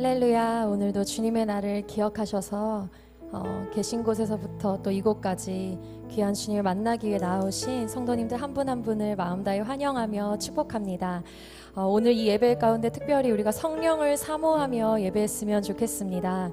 할렐루야. 오늘도 주님의 날을 기억하셔서 계신 곳에서부터 또 이곳까지 귀한 주님을 만나기 위해 나오신 성도님들 한 분 한 분을 마음 다해 환영하며 축복합니다. 오늘 이 예배 가운데 특별히 우리가 성령을 사모하며 예배했으면 좋겠습니다.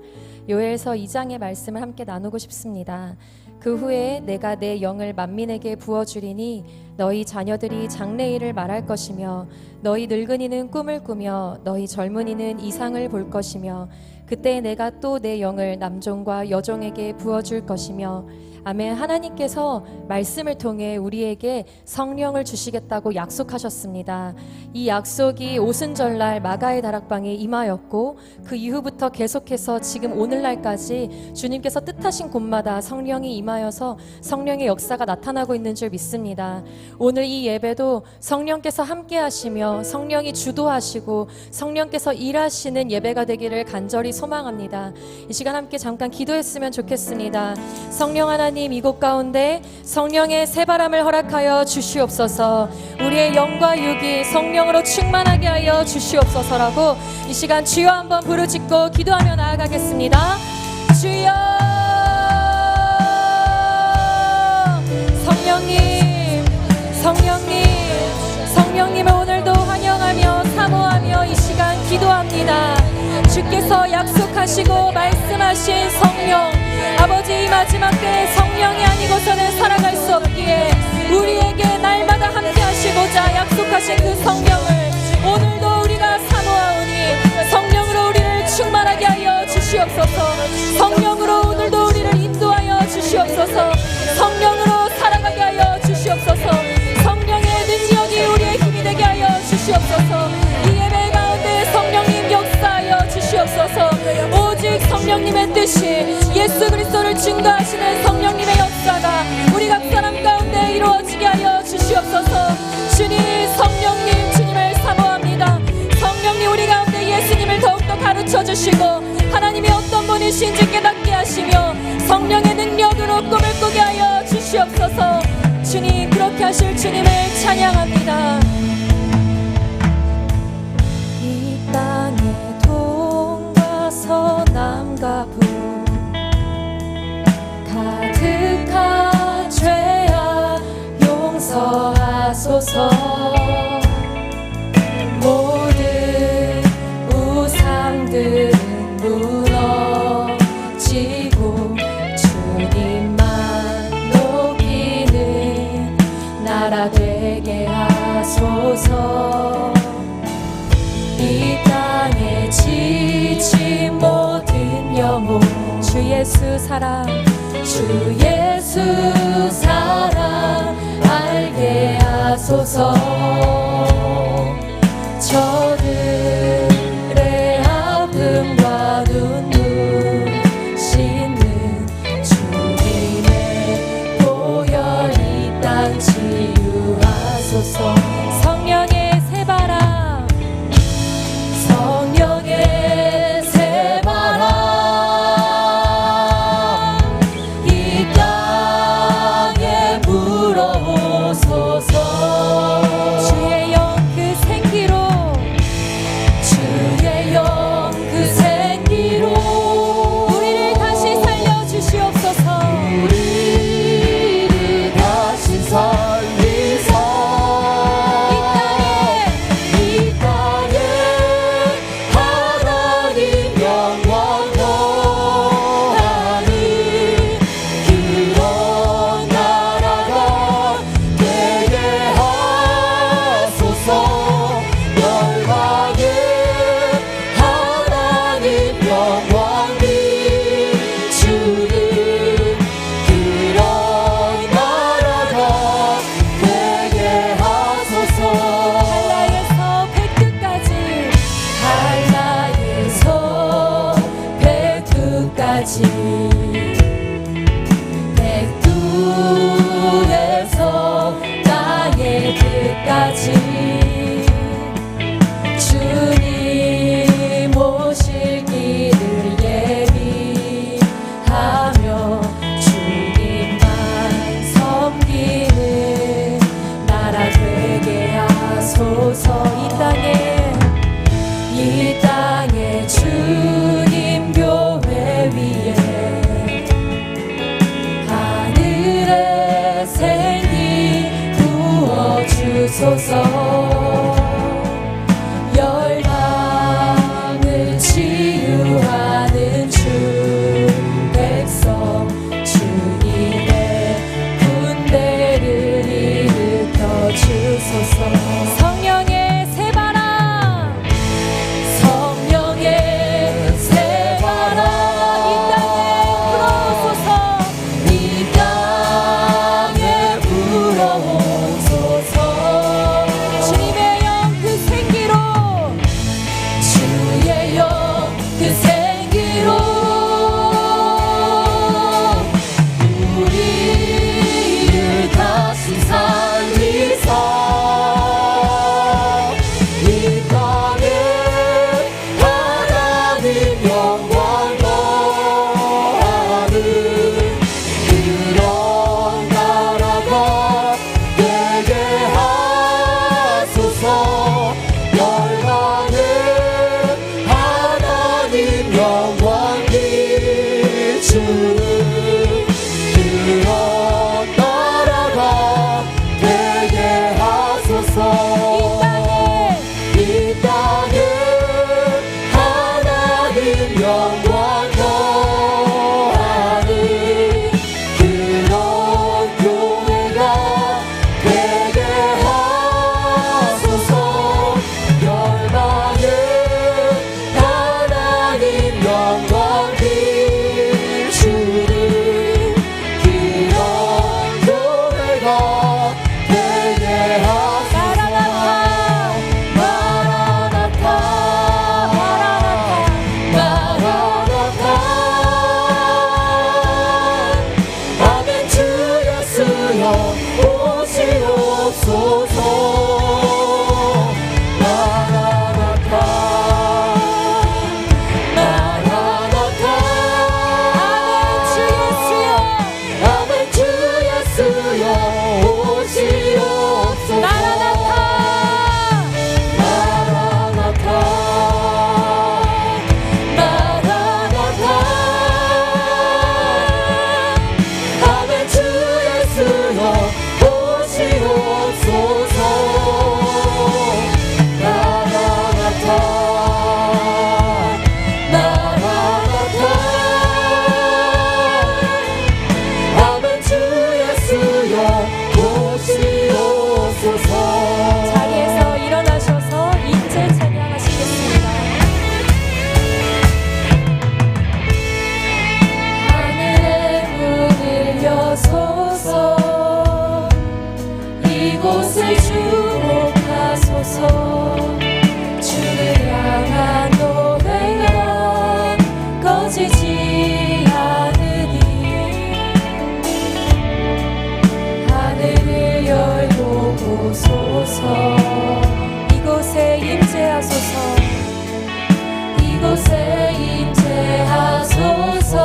요엘서 2장의 말씀을 함께 나누고 싶습니다. 그 후에 내가 내 영을 만민에게 부어주리니 너희 자녀들이 장래일을 말할 것이며 너희 늙은이는 꿈을 꾸며 너희 젊은이는 이상을 볼 것이며 그때 내가 또 내 영을 남종과 여종에게 부어줄 것이며 아멘. 하나님께서 말씀을 통해 우리에게 성령을 주시겠다고 약속하셨습니다. 이 약속이 오순절날 마가의 다락방에 임하였고 그 이후부터 계속해서 지금 오늘날까지 주님께서 뜻하신 곳마다 성령이 임하여서 성령의 역사가 나타나고 있는 줄 믿습니다. 오늘 이 예배도 성령께서 함께 하시며 성령이 주도하시고 성령께서 일하시는 예배가 되기를 간절히 소망합니다. 이 시간 함께 잠깐 기도했으면 좋겠습니다. 성령 하나님, 이곳 가운데 성령의 새바람을 허락하여 주시옵소서. 우리의 영과 육이 성령으로 충만하게 하여 주시옵소서라고 이 시간 주여 한번 부르짖고 기도하며 나아가겠습니다. 주여, 성령님, 성령님, 성령님을 오늘도 환영하며 사모하며 이 시간 기도합니다. 주께서 약속하시고 말씀하신 성령, 아버지, 이 마지막 때에 성령이 아니고서는 살아갈 수 없기에 우리에게 날마다 함께 하시고자 약속하신 그 성령을 오늘도 우리가 사모하오니 성령으로 우리를 충만하게 하여 주시옵소서. 성령으로 오늘도 우리를 인도하여 주시옵소서. 성령으로 살아가게 하여 주시옵소서. 성령의 능력이 우리의 힘이 되게 하여 주시옵소서. 이 예배 가운데 성령님 역사하여 주시옵소서. 오직 성령님의 뜻이 예수 그리스도를 증거하시는 성령님의 역사가 우리 각 사람 가운데 이루어지게 하여 주시옵소서. 주님, 성령님, 주님을 사모합니다. 성령님, 우리 가운데 예수님을 더욱더 가르쳐 주시고 하나님이 어떤 분이신지 깨닫게 하시며 성령의 능력으로 꿈을 꾸게 하여 주시옵소서. 주님, 그렇게 하실 주님을 찬양합니다. 이 땅에 동과 서남과 북 가득한 죄악 용서하소서. 모든 우상들은 무너지고 주님만 높이는 나라 되게 하소서. 이 땅에 지친 모든 영혼 주 예수 사랑, 주 예수 사랑 알게 하소서. 저들의 아픔과 눈물 씻는 주님의 보혈 이 땅 치유하소서. 성령의 새바람, 성령의 새바람 이 땅에 불어오소서. 주의 영 그 생기로 임재하소서. 이곳에 임재하소서.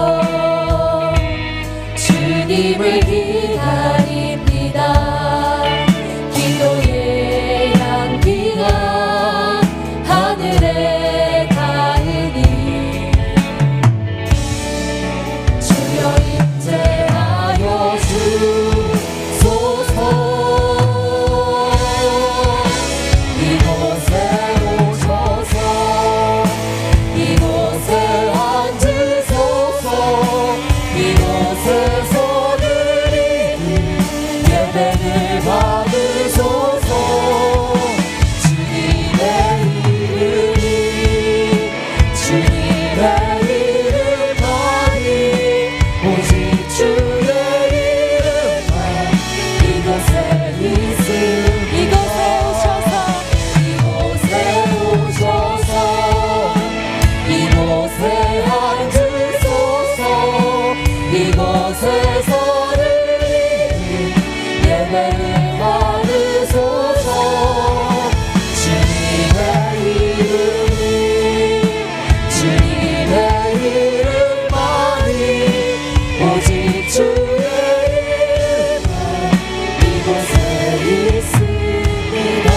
주님을 기다립니다. 기도의 향기가 하늘에 닿으니 주여 임재하여 주소서. 이곳에 오셔서 이곳에 앉으소서. 이곳에서 드리는 예배를 받으소서. 주님의 이름이 주님의 이름만이 오직 주의 이름만 이곳에 있으니 이곳에 오셔서 이곳에 앉으소서. 이곳에서 드리는 예배를 받으소서. 주님의 이름이 주님의 이름만이 오직 주의 이름만 이곳에 있습니다.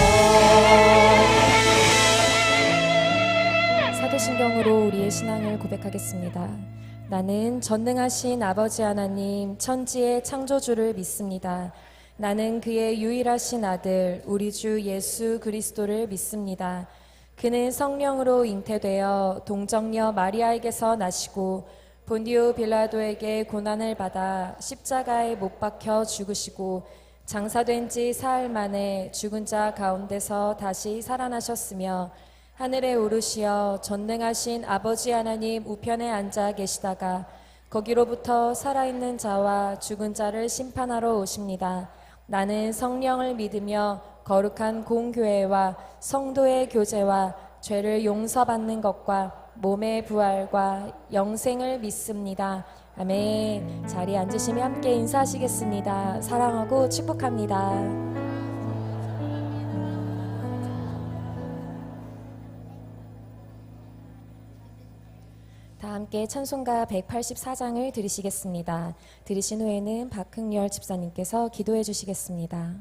사도신경으로 우리의 신앙을 고백하겠습니다. 나는 전능하신 아버지 하나님 천지의 창조주를 믿습니다. 나는 그의 유일하신 아들 우리 주 예수 그리스도를 믿습니다. 그는 성령으로 잉태되어 동정녀 마리아에게서 나시고 본디오 빌라도에게 고난을 받아 십자가에 못 박혀 죽으시고 장사된 지 사흘 만에 죽은 자 가운데서 다시 살아나셨으며 하늘에 오르시어 전능하신 아버지 하나님 우편에 앉아 계시다가 거기로부터 살아있는 자와 죽은 자를 심판하러 오십니다. 나는 성령을 믿으며 거룩한 공교회와 성도의 교제와 죄를 용서받는 것과 몸의 부활과 영생을 믿습니다. 아멘. 자리에 앉으시며 함께 인사하시겠습니다. 사랑하고 축복합니다. 다 함께 찬송가 184장을 들으시겠습니다. 들으신 후에는 박흥렬 집사님께서 기도해 주시겠습니다.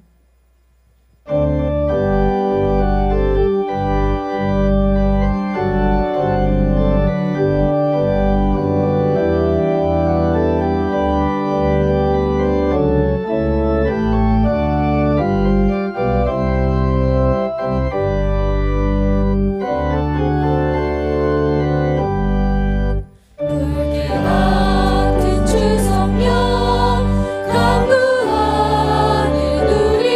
불길 같은 주 성령 강구하는 우리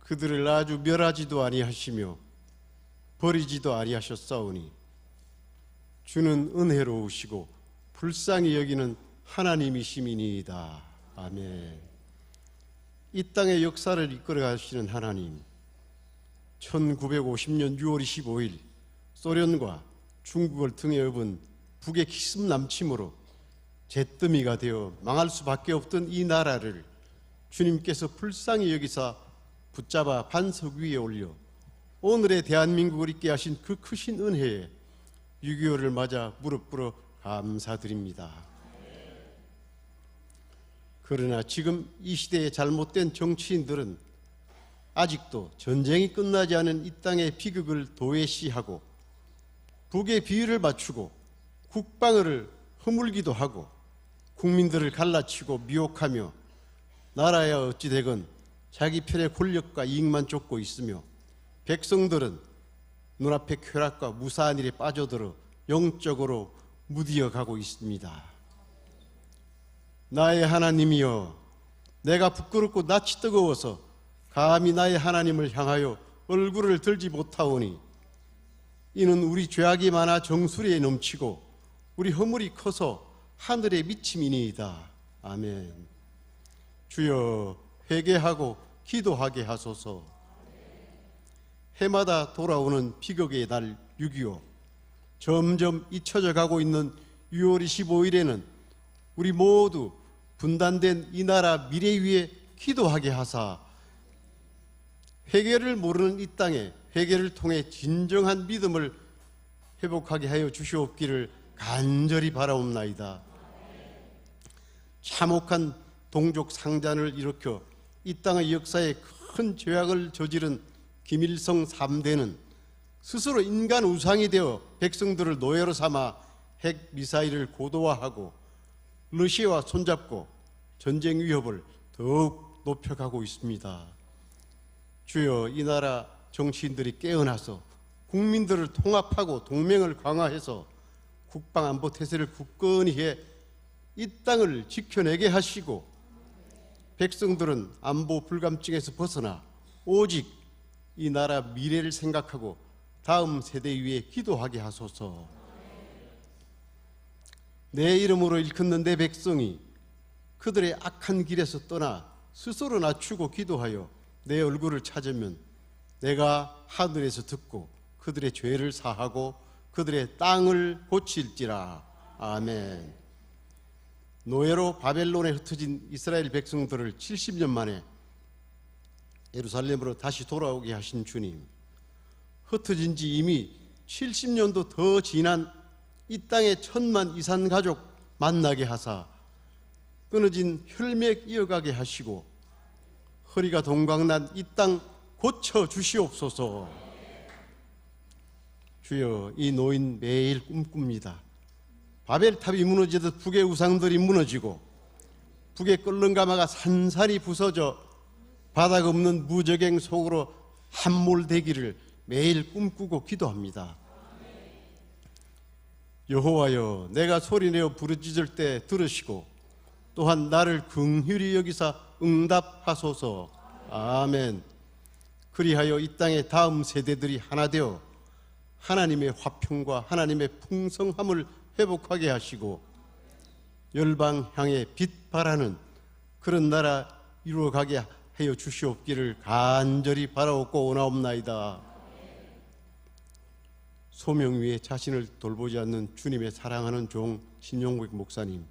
그들을 아주 멸하지도 아니하시며 버리지도 아니하셨사오니 주는 은혜로우시고 불쌍히 여기는 하나님이시미니이다. 아멘. 이 땅의 역사를 이끌어 가시는 하나님, 1950년 6월 25일 소련과 중국을 등에 업은 북의 기습남침으로 잿더미가 되어 망할 수밖에 없던 이 나라를 주님께서 불쌍히 여기사 붙잡아 반석 위에 올려 오늘의 대한민국을 있게 하신 그 크신 은혜에 6.25를 맞아 무릎 꿇어 감사드립니다. 그러나 지금 이 시대의 잘못된 정치인들은 아직도 전쟁이 끝나지 않은 이 땅의 비극을 도외시하고 북의 비위를 맞추고 국방을 허물기도 하고 국민들을 갈라치고 미혹하며 나라야 어찌되건 자기 편의 권력과 이익만 쫓고 있으며 백성들은 눈앞의 쾌락과 무사한 일에 빠져들어 영적으로 무디어가고 있습니다. 나의 하나님이여, 내가 부끄럽고 낯이 뜨거워서 감히 나의 하나님을 향하여 얼굴을 들지 못하오니 이는 우리 죄악이 많아 정수리에 넘치고 우리 허물이 커서 하늘에 미침이니이다. 아멘. 주여, 회개하고 기도하게 하소서. 해마다 돌아오는 비극의 날 6.25, 점점 잊혀져 가고 있는 6월 25일에는 우리 모두 분단된 이 나라 미래 위에 기도하게 하사 회개를 모르는 이 땅에 회개를 통해 진정한 믿음을 회복하게 하여 주시옵기를 간절히 바라옵나이다. 참혹한 동족 상잔을 일으켜 이 땅의 역사에 큰 죄악을 저지른 김일성 3대는 스스로 인간 우상이 되어 백성들을 노예로 삼아 핵 미사일을 고도화하고 러시아와 손잡고 전쟁 위협을 더욱 높여가고 있습니다. 주여, 이 나라 정치인들이 깨어나서 국민들을 통합하고 동맹을 강화해서 국방안보 태세를 굳건히 해 이 땅을 지켜내게 하시고 백성들은 안보 불감증에서 벗어나 오직 이 나라 미래를 생각하고 다음 세대 위에 기도하게 하소서. 내 이름으로 일컫는 내 백성이 그들의 악한 길에서 떠나 스스로 낮추고 기도하여 내 얼굴을 찾으면 내가 하늘에서 듣고 그들의 죄를 사하고 그들의 땅을 고칠지라. 아멘. 노예로 바벨론에 흩어진 이스라엘 백성들을 70년 만에 예루살렘으로 다시 돌아오게 하신 주님, 흩어진 지 이미 70년도 더 지난 이 땅의 천만 이산 가족 만나게 하사 끊어진 혈맥 이어가게 하시고 허리가 동강난 이 땅 고쳐 주시옵소서. 주여, 이 노인 매일 꿈꿉니다. 바벨탑이 무너지듯 북의 우상들이 무너지고 북의 끓는가마가 산산이 부서져 바닥 없는 무적행 속으로 함몰되기를 매일 꿈꾸고 기도합니다. 여호와여, 내가 소리내어 부르짖을 때 들으시고 또한 나를 긍휼히 여기사 응답하소서. 아멘. 그리하여 이 땅의 다음 세대들이 하나 되어 하나님의 화평과 하나님의 풍성함을 회복하게 하시고 열방 향해 빛 발하는 그런 나라 이루어가게 하여 주시옵기를 간절히 바라옵고 원하옵나이다. 소명 위에 자신을 돌보지 않는 주님의 사랑하는 종 신용국 목사님,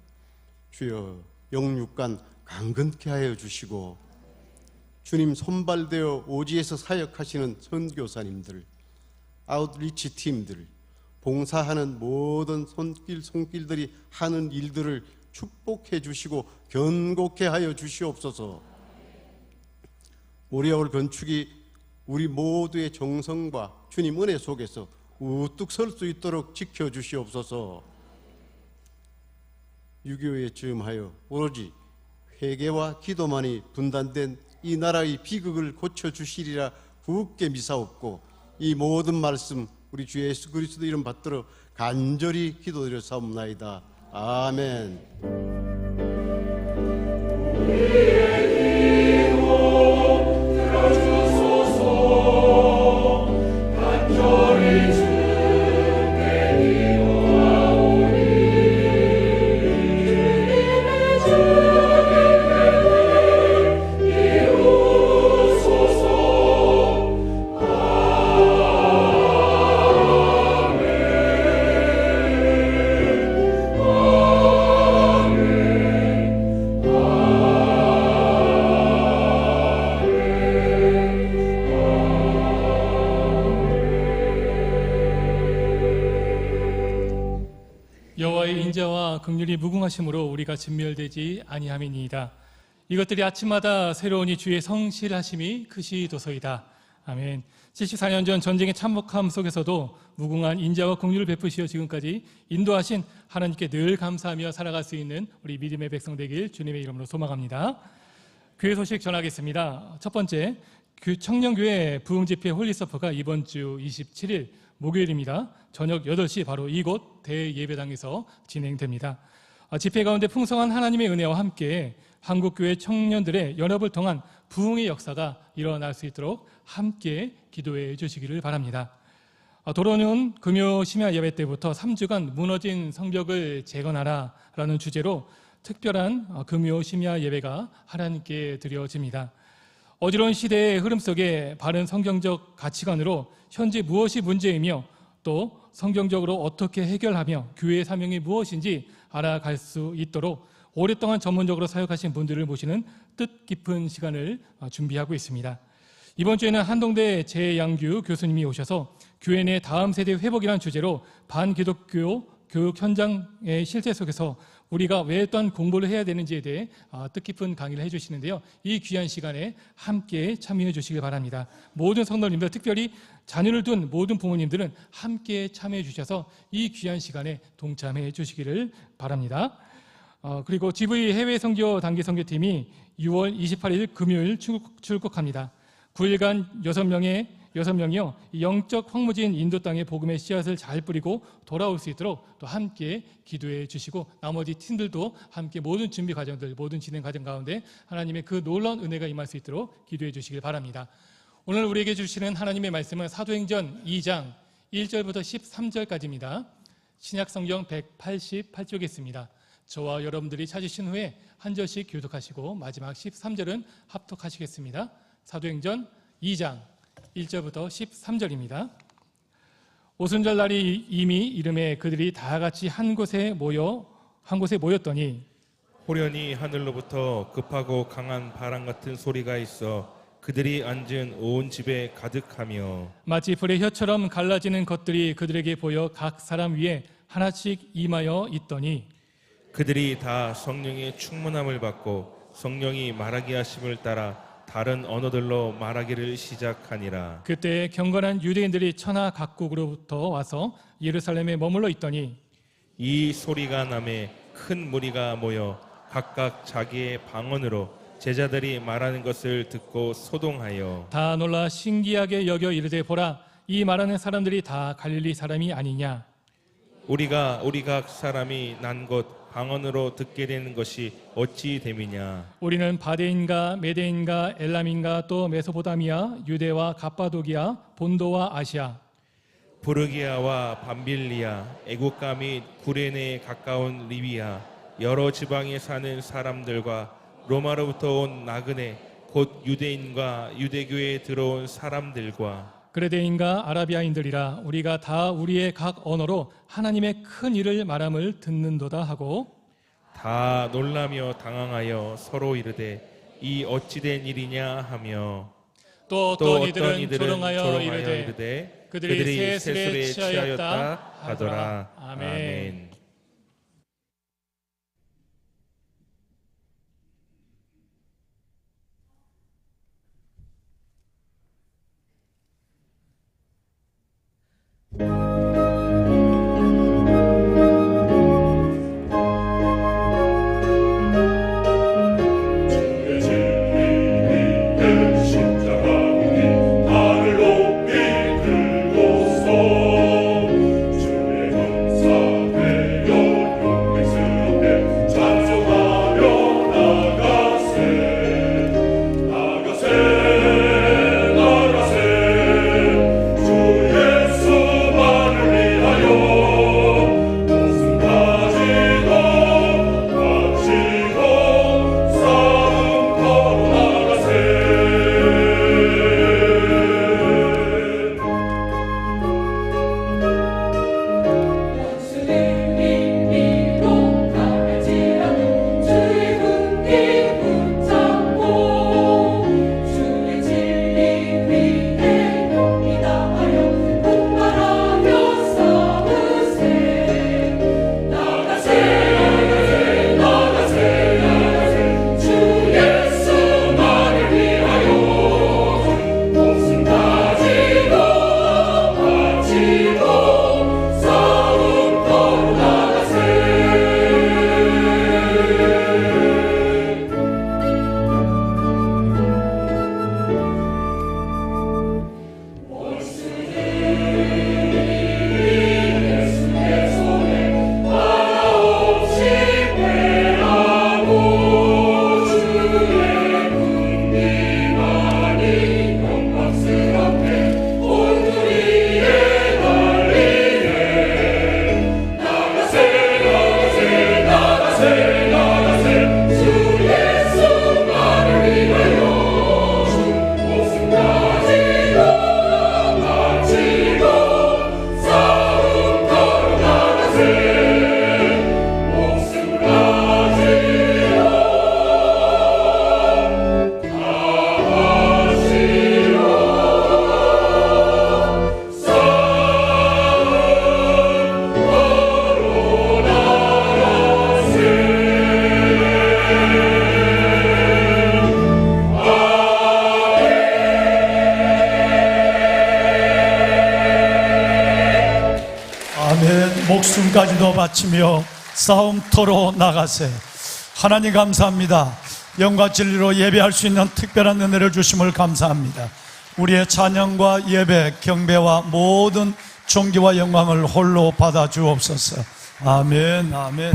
주여 영육간 강건케 하여 주시고 주님 손발되어 오지에서 사역하시는 선교사님들, 아웃리치 팀들, 봉사하는 모든 손길들이 하는 일들을 축복해 주시고 견고케 하여 주시옵소서. 모리아올 건축이 우리 모두의 정성과 주님 은혜 속에서 우뚝 설 수 있도록 지켜주시옵소서. 6.25에 즈음하여 오로지 회개와 기도만이 분단된 이 나라의 비극을 고쳐주시리라 굳게 미사옵고 이 모든 말씀 우리 주 예수 그리스도 이름 받들어 간절히 기도드려 사옵나이다. 아멘. 인자와 긍휼이 무궁하심으로 우리가 진멸되지 아니함이니이다. 이것들이 아침마다 새로우니 주의 성실하심이 크시도소이다. 아멘. 74년 전 전쟁의 참혹함 속에서도 무궁한 인자와 긍휼을 베푸시어 지금까지 인도하신 하나님께 늘 감사하며 살아갈 수 있는 우리 믿음의 백성 되길 주님의 이름으로 소망합니다. 교회 소식 전하겠습니다. 첫 번째, 청년교회 부흥집회 홀리서퍼가 이번 주 27일 목요일입니다. 저녁 8시 바로 이곳 대예배당에서 진행됩니다. 집회 가운데 풍성한 하나님의 은혜와 함께 한국교회 청년들의 연합을 통한 부흥의 역사가 일어날 수 있도록 함께 기도해 주시기를 바랍니다. 도로는 금요 심야 예배 때부터 3주간 무너진 성벽을 재건하라 라는 주제로 특별한 금요 심야 예배가 하나님께 드려집니다. 어지러운 시대의 흐름 속에 바른 성경적 가치관으로 현재 무엇이 문제이며 또 성경적으로 어떻게 해결하며 교회의 사명이 무엇인지 알아갈 수 있도록 오랫동안 전문적으로 사역하신 분들을 모시는 뜻깊은 시간을 준비하고 있습니다. 이번 주에는 한동대 재양규 교수님이 오셔서 교회 내 다음 세대 회복이라는 주제로 반기독교 교육 현장의 실제 속에서 우리가 왜 어떤 공부를 해야 되는지에 대해 뜻깊은 강의를 해주시는데요. 이 귀한 시간에 함께 참여해 주시길 바랍니다. 모든 성도님들, 특별히 자녀를 둔 모든 부모님들은 함께 참여해 주셔서 이 귀한 시간에 동참해 주시기를 바랍니다. 그리고 GV 해외 선교 단기 선교팀이 6월 28일 금요일 출국합니다. 9일간 6명이요 영적 황무지인 인도 땅에 복음의 씨앗을 잘 뿌리고 돌아올 수 있도록 또 함께 기도해 주시고 나머지 팀들도 함께 모든 준비 과정들, 모든 진행 과정 가운데 하나님의 그 놀라운 은혜가 임할 수 있도록 기도해 주시길 바랍니다. 오늘 우리에게 주시는 하나님의 말씀은 사도행전 2장 1절부터 13절까지입니다. 신약성경 188쪽에 있습니다. 저와 여러분들이 찾으신 후에 한 절씩 교독하시고 마지막 13절은 합독하시겠습니다. 사도행전 2장 1절부터 13절입니다. 오순절 날이 이미 이름에 그들이 다 같이 한 곳에 모였더니 호련히 하늘로부터 급하고 강한 바람 같은 소리가 있어 그들이 앉은 온 집에 가득하며 마치 불의 혀처럼 갈라지는 것들이 그들에게 보여 각 사람 위에 하나씩 임하여 있더니 그들이 다 성령의 충만함을 받고 성령이 말하게 하심을 따라 다른 언어들로 말하기를 시작하니라. 그때 경건한 유대인들이 천하 각국으로부터 와서 예루살렘에 머물러 있더니 이 소리가 나매 큰 무리가 모여 각각 자기의 방언으로 제자들이 말하는 것을 듣고 소동하여 다 놀라 신기하게 여겨 이르되 보라 이 말하는 사람들이 다 갈릴리 사람이 아니냐. 우리가 우리 각 사람이 난 곳 방언으로 듣게 되는 것이 어찌 됨이냐. 우리는 바데인가 메데인가 엘람인가 또 메소포타미아 유대와 갑바도기아 본도와 아시아 부르기아와 밤빌리아 애국가 및 구레네에 가까운 리비아 여러 지방에 사는 사람들과 로마로부터 온 나그네 곧 유대인과 유대교에 들어온 사람들과 그레데인과 아라비아인들이라 우리가 다 우리의 각 언어로 하나님의 큰 일을 말함을 듣는도다 하고 다 놀라며 당황하여 서로 이르되 이 어찌된 일이냐 하며 또 어떤 이들은 조롱하여 이르되 이르되 그들이 세술에 취하였다 하더라. 아멘. 주의 목숨까지도 바치며 싸움터로 나가세. 하나님 감사합니다. 영과 진리로 예배할 수 있는 특별한 은혜를 주심을 감사합니다. 우리의 찬양과 예배, 경배와 모든 존귀와 영광을 홀로 받아 주옵소서. 아멘, 아멘.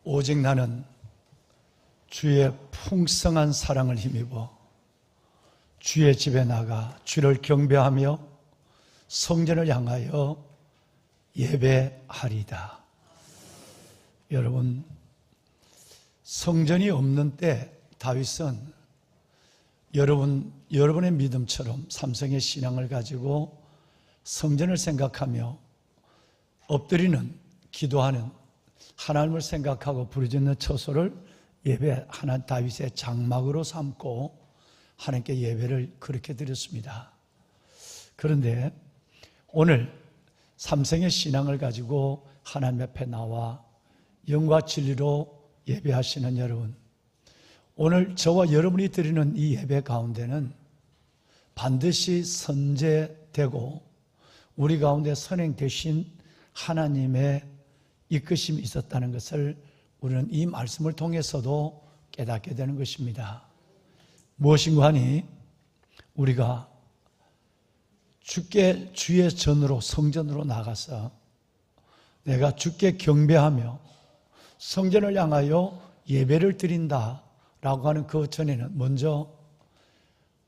오직 나는 주의 풍성한 사랑을 힘입어 주의 집에 나가 주를 경배하며 성전을 향하여 예배하리다. 여러분, 성전이 없는 때 다윗은 여러분의 믿음처럼 삼성의 신앙을 가지고 성전을 생각하며 엎드리는, 기도하는, 하나님을 생각하고 부르짖는 처소를 예배 하나 다윗의 장막으로 삼고 하나님께 예배를 그렇게 드렸습니다. 그런데 오늘 삼성의 신앙을 가지고 하나님 앞에 나와 영과 진리로 예배하시는 여러분, 오늘 저와 여러분이 드리는 이 예배 가운데는 반드시 선제되고 우리 가운데 선행되신 하나님의 이끄심이 있었다는 것을 우리는 이 말씀을 통해서도 깨닫게 되는 것입니다. 무엇인가 하니 우리가 주께 주의 전으로 성전으로 나가서 내가 주께 경배하며 성전을 향하여 예배를 드린다라고 하는 그 전에는 먼저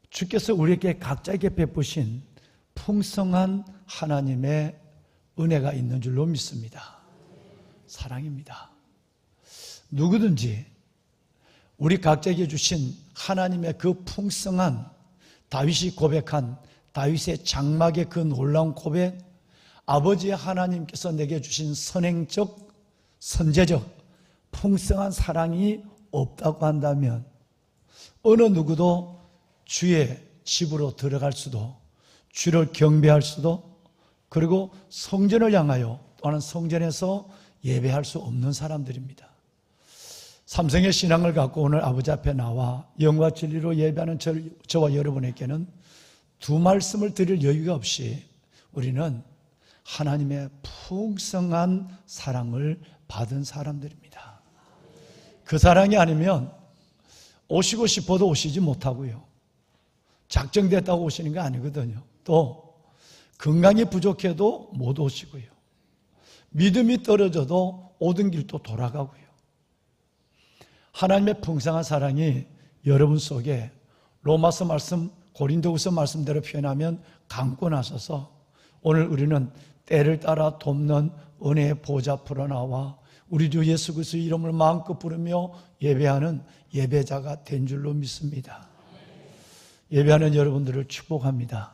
주께서 우리에게 각자에게 베푸신 풍성한 하나님의 은혜가 있는 줄로 믿습니다. 사랑입니다. 누구든지 우리 각자에게 주신 하나님의 그 풍성한, 다윗이 고백한 다윗의 장막의 그 놀라운 고백, 아버지 하나님께서 내게 주신 선행적, 선제적, 풍성한 사랑이 없다고 한다면 어느 누구도 주의 집으로 들어갈 수도, 주를 경배할 수도, 그리고 성전을 향하여 또는 성전에서 예배할 수 없는 사람들입니다. 삼성의 신앙을 갖고 오늘 아버지 앞에 나와 영과 진리로 예배하는 저와 여러분에게는 두 말씀을 드릴 여유가 없이 우리는 하나님의 풍성한 사랑을 받은 사람들입니다. 그 사랑이 아니면 오시고 싶어도 오시지 못하고요, 작정됐다고 오시는 게 아니거든요. 또 건강이 부족해도 못 오시고요, 믿음이 떨어져도 오던 길도 돌아가고요. 하나님의 풍성한 사랑이 여러분 속에 로마서 말씀, 고린도후서 말씀대로 표현하면 감고 나서서 오늘 우리는 때를 따라 돕는 은혜의 보좌 앞으로 나와 우리 주 예수 그리스도의 이름을 마음껏 부르며 예배하는 예배자가 된 줄로 믿습니다. 예배하는 여러분들을 축복합니다.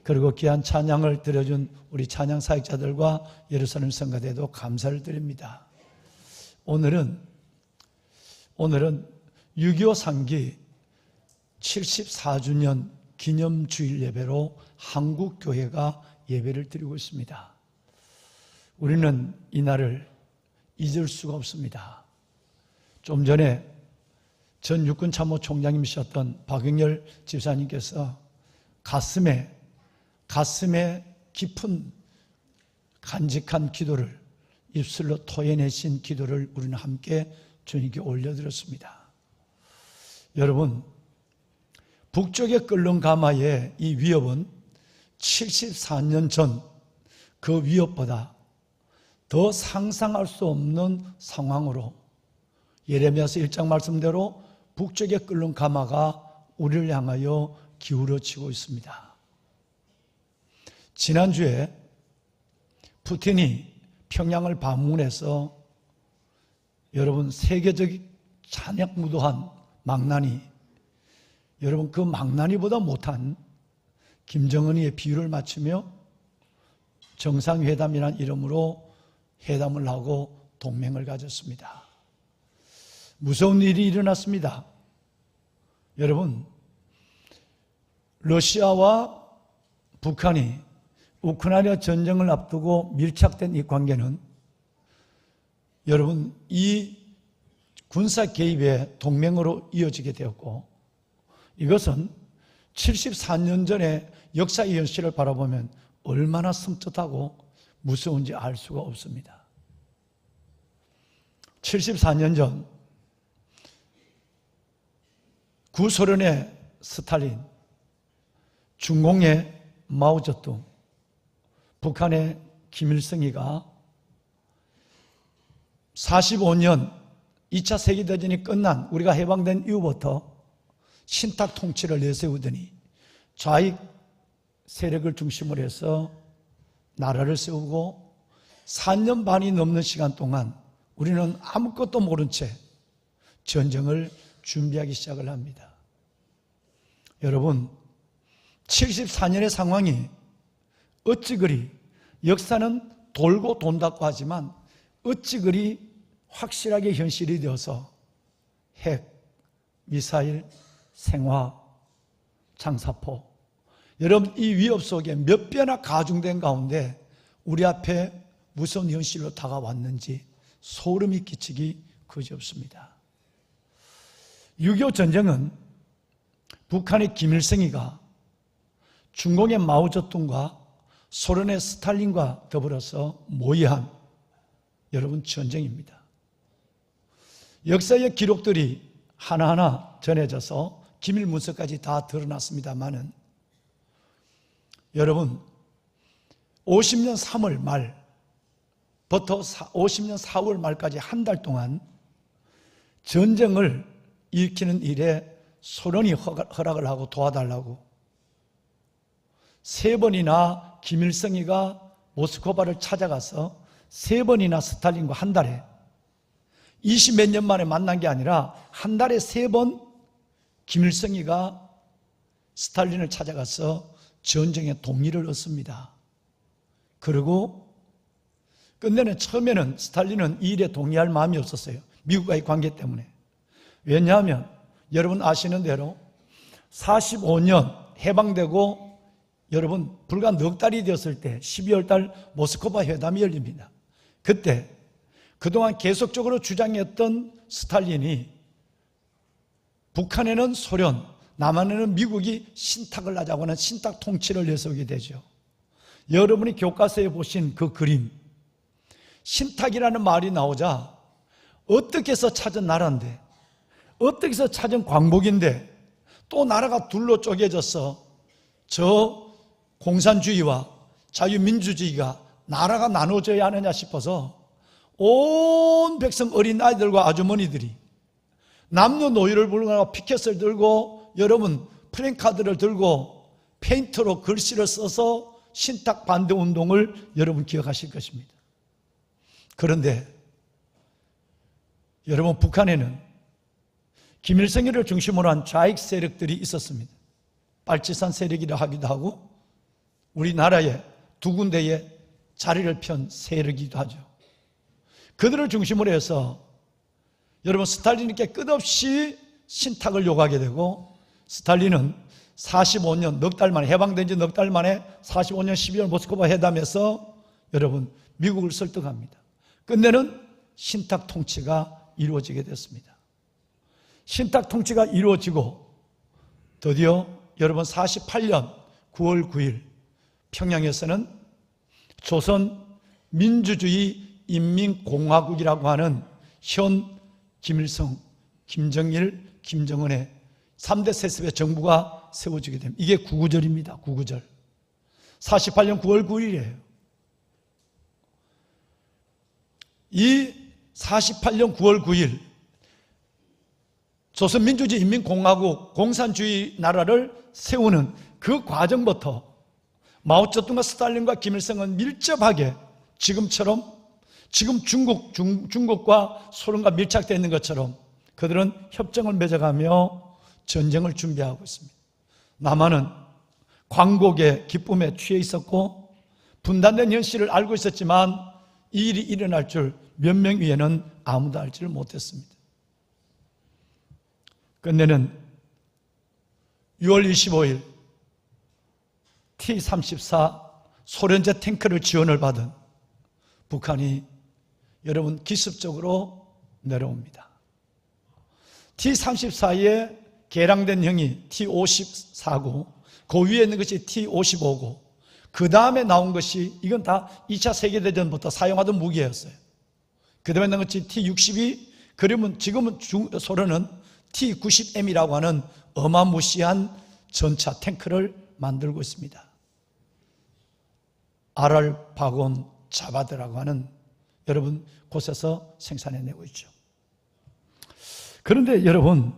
그리고 귀한 찬양을 드려준 우리 찬양 사역자들과 예루살렘 성가대도 감사를 드립니다. 오늘은 6.25 상기 74주년 기념주일 예배로 한국교회가 예배를 드리고 있습니다. 우리는 이 날을 잊을 수가 없습니다. 좀 전에 전 육군참모총장님이셨던 박영렬 집사님께서 가슴에 깊은 간직한 기도를 입술로 토해내신 기도를 우리는 함께 주님께 올려드렸습니다. 여러분, 북쪽의 끓는 가마의 이 위협은 74년 전 그 위협보다 더 상상할 수 없는 상황으로 예레미야서 1장 말씀대로 북쪽의 끓는 가마가 우리를 향하여 기울어지고 있습니다. 지난주에 푸틴이 평양을 방문해서 여러분 세계적 잔약무도한 망나니, 여러분 그 망나니보다 못한 김정은이의 비유를 맞추며 정상회담이라는 이름으로 회담을 하고 동맹을 가졌습니다. 무서운 일이 일어났습니다. 여러분, 러시아와 북한이 우크라이나 전쟁을 앞두고 밀착된 이 관계는 여러분 이 군사 개입의 동맹으로 이어지게 되었고 이것은 74년 전의 역사의 현실을 바라보면 얼마나 섬뜩하고 무서운지 알 수가 없습니다. 74년 전 구소련의 스탈린, 중공의 마오쩌둥, 북한의 김일성이가 45년 2차 세계대전이 끝난 우리가 해방된 이후부터 신탁 통치를 내세우더니 좌익 세력을 중심으로 해서 나라를 세우고 4년 반이 넘는 시간 동안 우리는 아무것도 모른 채 전쟁을 준비하기 시작을 합니다. 여러분, 74년의 상황이 어찌 그리, 역사는 돌고 돈다고 하지만 어찌 그리 확실하게 현실이 되어서 핵, 미사일, 생화, 장사포, 여러분 이 위협 속에 몇 배나 가중된 가운데 우리 앞에 무서운 현실로 다가왔는지 소름이 끼치기 그지없습니다. 6.25 전쟁은 북한의 김일성이가 중공의 마오쩌둥과 소련의 스탈린과 더불어서 모의한 여러분 전쟁입니다. 역사의 기록들이 하나하나 전해져서 기밀 문서까지 다 드러났습니다만은 여러분 50년 3월 말부터 50년 4월 말까지 한 달 동안 전쟁을 일으키는 일에 소련이 허락을 하고 도와달라고 3번이나 김일성이가 모스크바를 찾아가서 3번이나 스탈린과 한 달에 20몇 년 만에 만난 게 아니라 한 달에 3번 김일성이가 스탈린을 찾아가서 전쟁의 동의를 얻습니다. 그리고 끝내는 처음에는 스탈린은 이 일에 동의할 마음이 없었어요. 미국과의 관계 때문에. 왜냐하면 여러분 아시는 대로 45년 해방되고 여러분 불과 넉 달이 되었을 때 12월 달 모스크바 회담이 열립니다. 그때 그동안 계속적으로 주장했던 스탈린이 북한에는 소련, 남한에는 미국이 신탁을 하자고 하는 신탁 통치를 내세우게 되죠. 여러분이 교과서에 보신 그 그림, 신탁이라는 말이 나오자 어떻게 해서 찾은 나라인데, 어떻게 해서 찾은 광복인데 또 나라가 둘로 쪼개져서 저 공산주의와 자유민주주의가 나라가 나눠져야 하느냐 싶어서 온 백성 어린아이들과 아주머니들이 남녀노소를 불러나가 피켓을 들고 여러분 플랜카드를 들고 페인트로 글씨를 써서 신탁 반대 운동을 여러분 기억하실 것입니다. 그런데 여러분 북한에는 김일성이를 중심으로 한 좌익 세력들이 있었습니다. 빨치산 세력이라 하기도 하고 우리나라에 두 군데에 자리를 편 세력이기도 하죠. 그들을 중심으로 해서 여러분 스탈린에게 끝없이 신탁을 요구하게 되고 스탈린은 45년 넉 달 만에 해방된 지 넉 달 만에 45년 12월 모스크바 회담에서 여러분 미국을 설득합니다. 끝내는 신탁 통치가 이루어지게 됐습니다. 신탁 통치가 이루어지고 드디어 여러분 48년 9월 9일 평양에서는 조선 민주주의 인민공화국이라고 하는 현 김일성, 김정일, 김정은의 3대 세습의 정부가 세워지게 됩니다. 이게 구구절입니다. 구구절. 48년 9월 9일이에요. 이 48년 9월 9일 조선민주주의 인민공화국 공산주의 나라를 세우는 그 과정부터 마오쩌둥과 스탈린과 김일성은 밀접하게 지금처럼 지금 중국과 소련과 밀착되어 있는 것처럼 그들은 협정을 맺어가며 전쟁을 준비하고 있습니다. 남한은 광복의 기쁨에 취해 있었고 분단된 현실을 알고 있었지만 이 일이 일어날 줄 몇 명 위에는 아무도 알지를 못했습니다. 끝내는 6월 25일 T-34 소련제 탱크를 지원을 받은 북한이 여러분 기습적으로 내려옵니다. T-34의 개량된 형이 T-54고 그 위에 있는 것이 T-55고 그 다음에 나온 것이 이건 다 2차 세계대전부터 사용하던 무기였어요. 그 다음에 나온 것이 T-62, 그러면 지금은 소련은 T-90M이라고 하는 어마무시한 전차 탱크를 만들고 있습니다. 아랄 바곤 자바드라고 하는 여러분 곳에서 생산해내고 있죠. 그런데 여러분,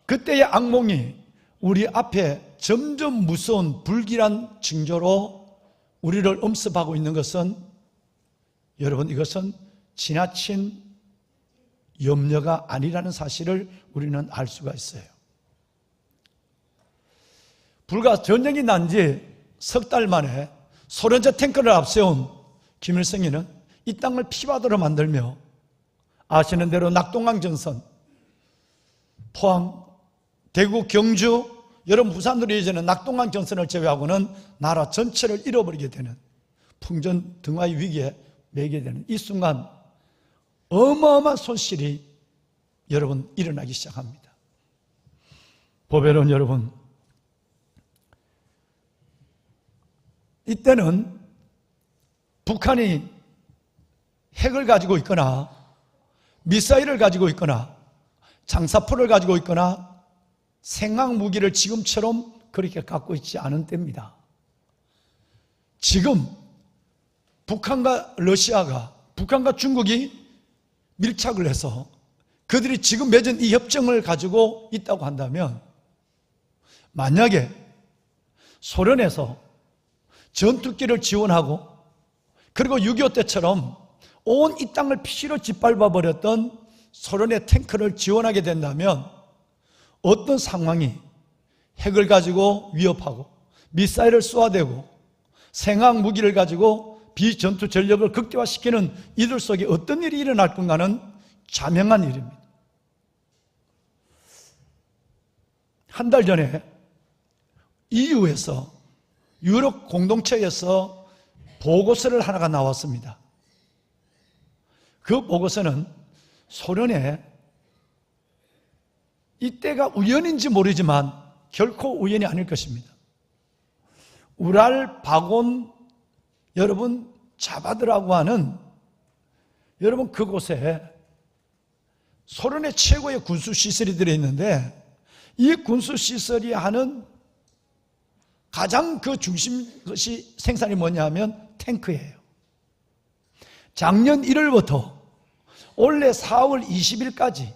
그때의 악몽이 우리 앞에 점점 무서운 불길한 징조로 우리를 엄습하고 있는 것은, 여러분, 이것은 지나친 염려가 아니라는 사실을 우리는 알 수가 있어요. 불과 전쟁이 난 지 석 달 만에 소련제 탱크를 앞세운 김일성이는 이 땅을 피바다로 만들며, 아시는 대로 낙동강 전선, 포항, 대구, 경주, 여러분 부산으로 이어지는 낙동강 전선을 제외하고는 나라 전체를 잃어버리게 되는 풍전 등화의 위기에 매게 되는 이 순간 어마어마한 손실이 여러분 일어나기 시작합니다. 보배로운 여러분, 이때는 북한이 핵을 가지고 있거나 미사일을 가지고 있거나 장사포를 가지고 있거나 생학 무기를 지금처럼 그렇게 갖고 있지 않은 때입니다. 지금 북한과 러시아가, 북한과 중국이 밀착을 해서 그들이 지금 맺은 이 협정을 가지고 있다고 한다면, 만약에 소련에서 전투기를 지원하고 그리고 6.25 때처럼 온 이 땅을 피로 짓밟아 버렸던 소련의 탱크를 지원하게 된다면 어떤 상황이 핵을 가지고 위협하고 미사일을 쏘아대고 생학 무기를 가지고 비전투 전력을 극대화시키는 이들 속에 어떤 일이 일어날 건가는 자명한 일입니다. 한 달 전에 EU에서, 유럽 공동체에서 보고서를 하나가 나왔습니다. 그 보고서는 소련의, 이때가 우연인지 모르지만 결코 우연이 아닐 것입니다, 우랄 바곤 여러분 자바드라고 하는, 여러분 그곳에 소련의 최고의 군수 시설이 들어있는데, 이 군수 시설이 하는 가장 그 중심 것이 생산이 뭐냐면 탱크예요. 작년 1월부터 올해 4월 20일까지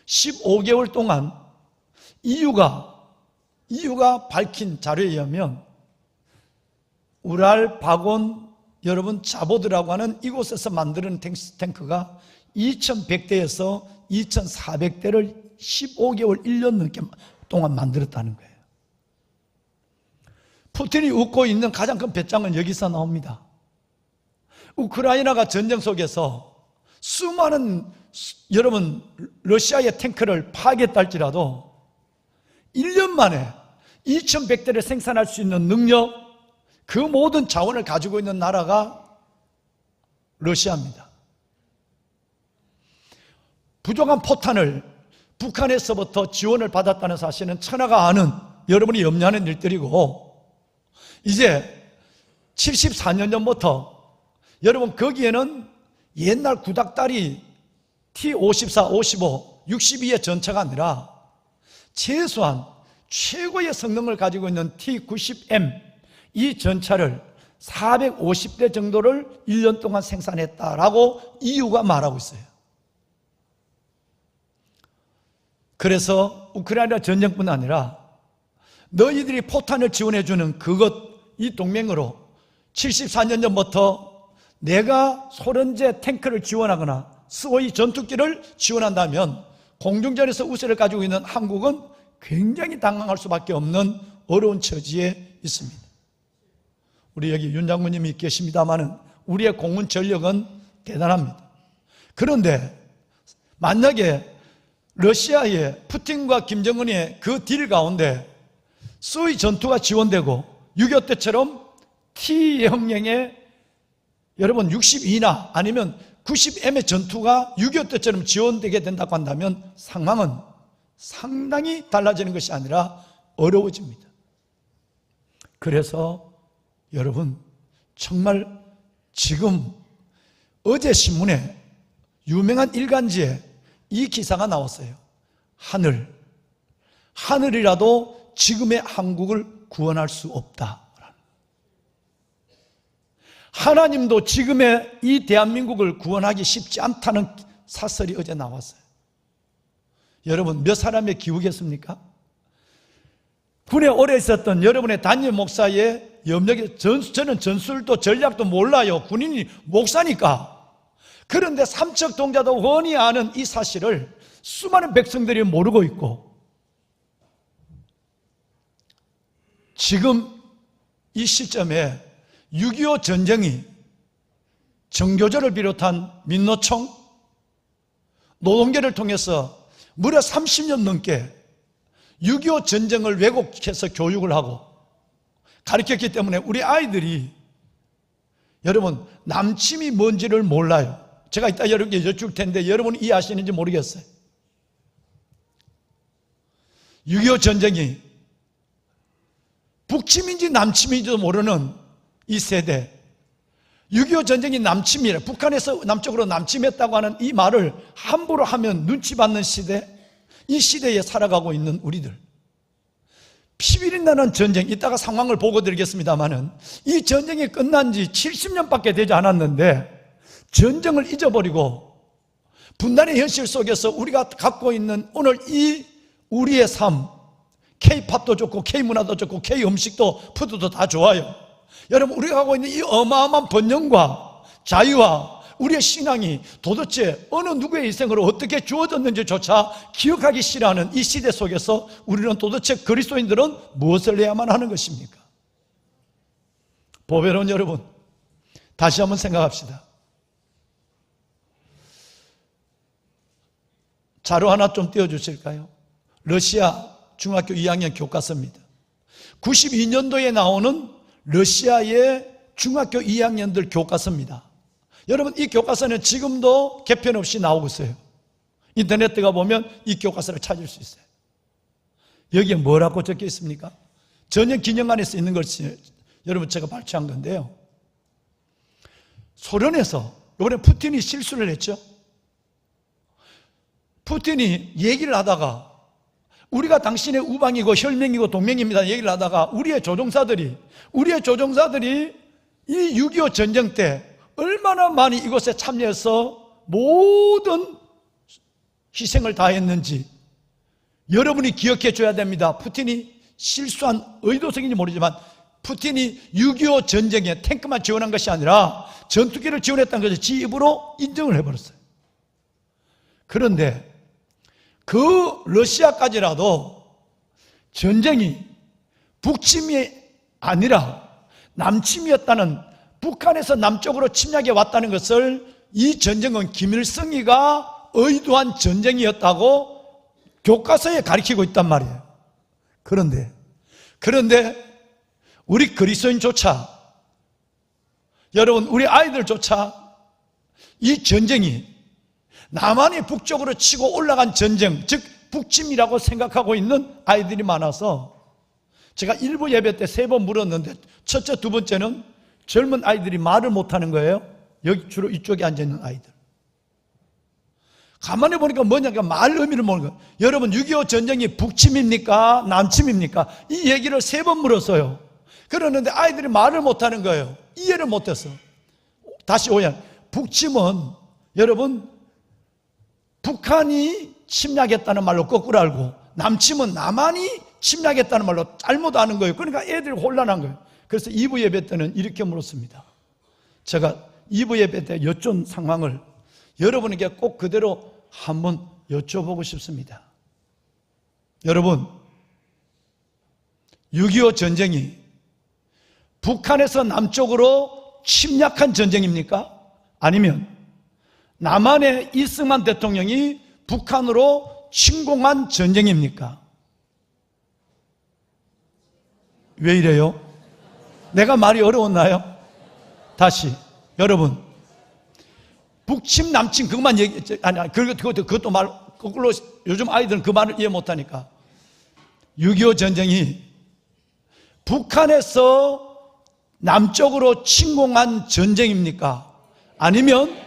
15개월 동안 EU가 밝힌 자료에 의하면 우랄 바곤 여러분 자보드라고 하는 이곳에서 만드는 탱크가 2100대에서 2400대를 15개월 1년 넘게 동안 만들었다는 거예요. 푸틴이 웃고 있는 가장 큰 배짱은 여기서 나옵니다. 우크라이나가 전쟁 속에서 수많은 여러분 러시아의 탱크를 파괴했다 할지라도 1년 만에 2100대를 생산할 수 있는 능력, 그 모든 자원을 가지고 있는 나라가 러시아입니다. 부족한 포탄을 북한에서부터 지원을 받았다는 사실은 천하가 아는, 여러분이 염려하는 일들이고, 이제 74년 전부터 여러분 거기에는 옛날 구닥다리 T-54, 55, 62의 전차가 아니라 최소한 최고의 성능을 가지고 있는 T-90M, 이 전차를 450대 정도를 1년 동안 생산했다라고 EU가 말하고 있어요. 그래서 우크라이나 전쟁뿐 아니라 너희들이 포탄을 지원해주는 그것, 이 동맹으로 74년 전부터 내가 소련제 탱크를 지원하거나 스호이 전투기를 지원한다면 공중전에서 우세를 가지고 있는 한국은 굉장히 당황할 수밖에 없는 어려운 처지에 있습니다. 우리 여기 윤 장군님이 계십니다마는 우리의 공군 전력은 대단합니다. 그런데 만약에 러시아의 푸틴과 김정은의 그 딜 가운데 스호이 전투가 지원되고 6.25 때처럼 T형량의 여러분 62나 아니면 90M의 전투가 6.25 때처럼 지원되게 된다고 한다면 상황은 상당히 달라지는 것이 아니라 어려워집니다. 그래서 여러분, 정말 지금 어제 신문에 유명한 일간지에 이 기사가 나왔어요. 하늘이라도 지금의 한국을 구원할 수 없다. 하나님도 지금의 이 대한민국을 구원하기 쉽지 않다는 사설이 어제 나왔어요. 여러분, 몇 사람의 기우겠습니까? 군에 오래 있었던 여러분의 담임 목사의 염려에 저는 전술도 전략도 몰라요. 군인이 목사니까. 그런데 삼척동자도 훤히 아는 이 사실을 수많은 백성들이 모르고 있고, 지금 이 시점에 6.25 전쟁이 정교조를 비롯한 민노총, 노동계를 통해서 무려 30년 넘게 6.25 전쟁을 왜곡해서 교육을 하고 가르쳤기 때문에 우리 아이들이, 여러분, 남침이 뭔지를 몰라요. 제가 이따 여러분께 여쭐 텐데 여러분이 이해하시는지 모르겠어요. 6.25 전쟁이 북침인지 남침인지도 모르는 이 세대, 6.25 전쟁이 남침이래, 북한에서 남쪽으로 남침했다고 하는 이 말을 함부로 하면 눈치 받는 시대, 이 시대에 살아가고 있는 우리들, 피비린 나는 전쟁, 이따가 상황을 보고 드리겠습니다마는 이 전쟁이 끝난 지 70년밖에 되지 않았는데 전쟁을 잊어버리고 분단의 현실 속에서 우리가 갖고 있는 오늘 이 우리의 삶, K-팝도 좋고 K-문화도 좋고 K-음식도 푸드도 다 좋아요. 여러분, 우리가 하고 있는 이 어마어마한 번영과 자유와 우리의 신앙이 도대체 어느 누구의 희생으로 어떻게 주어졌는지조차 기억하기 싫어하는 이 시대 속에서 우리는 도대체 그리스도인들은 무엇을 해야만 하는 것입니까? 보배로운 여러분, 다시 한번 생각합시다. 자료 하나 좀 띄워주실까요? 러시아 중학교 2학년 교과서입니다. 92년도에 나오는 러시아의 중학교 2학년들 교과서입니다. 여러분, 이 교과서는 지금도 개편 없이 나오고 있어요. 인터넷 들어가 보면 이 교과서를 찾을 수 있어요. 여기에 뭐라고 적혀 있습니까? 전년 기념관에서 있는 것이 여러분 제가 발췌한 건데요. 소련에서 이번에 푸틴이 실수를 했죠. 푸틴이 얘기를 하다가 우리가 당신의 우방이고 혈맹이고 동맹입니다 얘기를 하다가 우리의 조종사들이 이 6.25 전쟁 때 얼마나 많이 이곳에 참여해서 모든 희생을 다했는지 여러분이 기억해 줘야 됩니다. 푸틴이 실수한 의도성인지 모르지만 푸틴이 6.25 전쟁에 탱크만 지원한 것이 아니라 전투기를 지원했다는 것을 지 입으로 인정을 해버렸어요. 그런데 그 러시아까지라도 전쟁이 북침이 아니라 남침이었다는, 북한에서 남쪽으로 침략해 왔다는 것을 이 전쟁은 김일성이가 의도한 전쟁이었다고 교과서에 가르치고 있단 말이에요. 그런데 우리 그리스도인조차, 여러분, 우리 아이들조차 이 전쟁이 남한이 북쪽으로 치고 올라간 전쟁, 즉 북침이라고 생각하고 있는 아이들이 많아서 제가 일부 예배 때 3번 물었는데 첫째, 두 번째는 젊은 아이들이 말을 못하는 거예요. 여기 주로 이쪽에 앉아있는 아이들. 가만히 보니까 뭐냐니까 말 의미를 모르는 거예요. 여러분, 6.25 전쟁이 북침입니까? 남침입니까? 이 얘기를 3번 물었어요. 그러는데 아이들이 말을 못하는 거예요. 이해를 못했어. 다시 오해. 북침은 여러분 북한이 침략했다는 말로 거꾸로 알고, 남침은 남한이 침략했다는 말로 잘못 아는 거예요. 그러니까 애들이 혼란한 거예요. 그래서 2부 예배 때는 이렇게 물었습니다. 제가 2부 예배 때 여쭌 상황을 여러분에게 꼭 그대로 한번 여쭤보고 싶습니다. 여러분, 6.25 전쟁이 북한에서 남쪽으로 침략한 전쟁입니까? 아니면 남한의 이승만 대통령이 북한으로 침공한 전쟁입니까? 왜 이래요? 내가 말이 어려웠나요? 다시, 여러분, 북침 남침 그것만 얘기, 아니 그것도 말 거꾸로 요즘 아이들은 그 말을 이해 못하니까 6.25 전쟁이 북한에서 남쪽으로 침공한 전쟁입니까? 아니면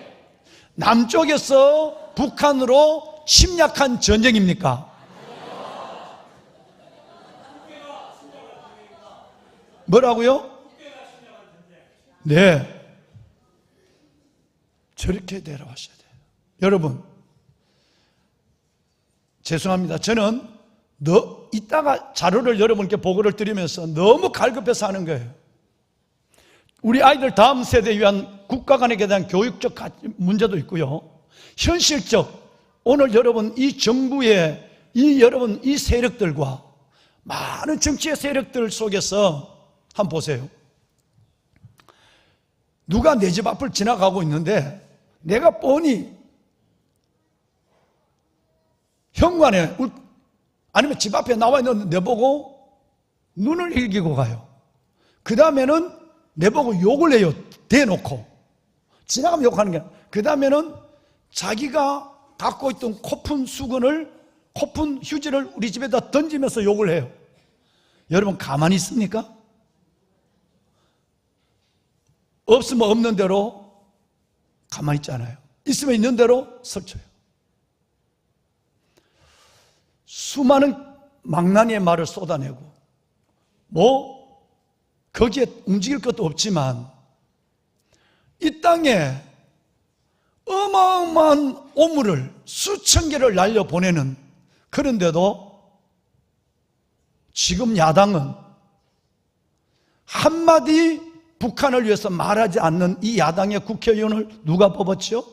남쪽에서 북한으로 침략한 전쟁입니까? 뭐라고요? 네. 저렇게 내려가셔야 돼요. 여러분, 죄송합니다. 저는 이따가 자료를 여러분께 보고를 드리면서 너무 갈급해서 하는 거예요. 우리 아이들 다음 세대에 위한 국가 간에 대한 교육적 문제도 있고요. 현실적, 오늘 여러분 이 정부의 여러분 이 세력들과 많은 정치의 세력들 속에서 한번 보세요. 누가 내 집 앞을 지나가고 있는데 내가 뻔히 현관에 아니면 집 앞에 나와 있는데 내보고 눈을 일기고 가요. 그 다음에는 내보고 욕을 해요. 대놓고 지나가면 욕하는 게 아니라 그 다음에는 자기가 갖고 있던 코푼 수건을 코푼 휴지를 우리 집에다 던지면서 욕을 해요. 여러분 가만히 있습니까? 없으면 없는 대로 가만히 있잖아요. 있으면 있는 대로 설쳐요. 수많은 망나니의 말을 쏟아내고 거기에 움직일 것도 없지만 이 땅에 어마어마한 오물을 수천 개를 날려보내는, 그런데도 지금 야당은 한마디 북한을 위해서 말하지 않는 이 야당의 국회의원을 누가 뽑았죠?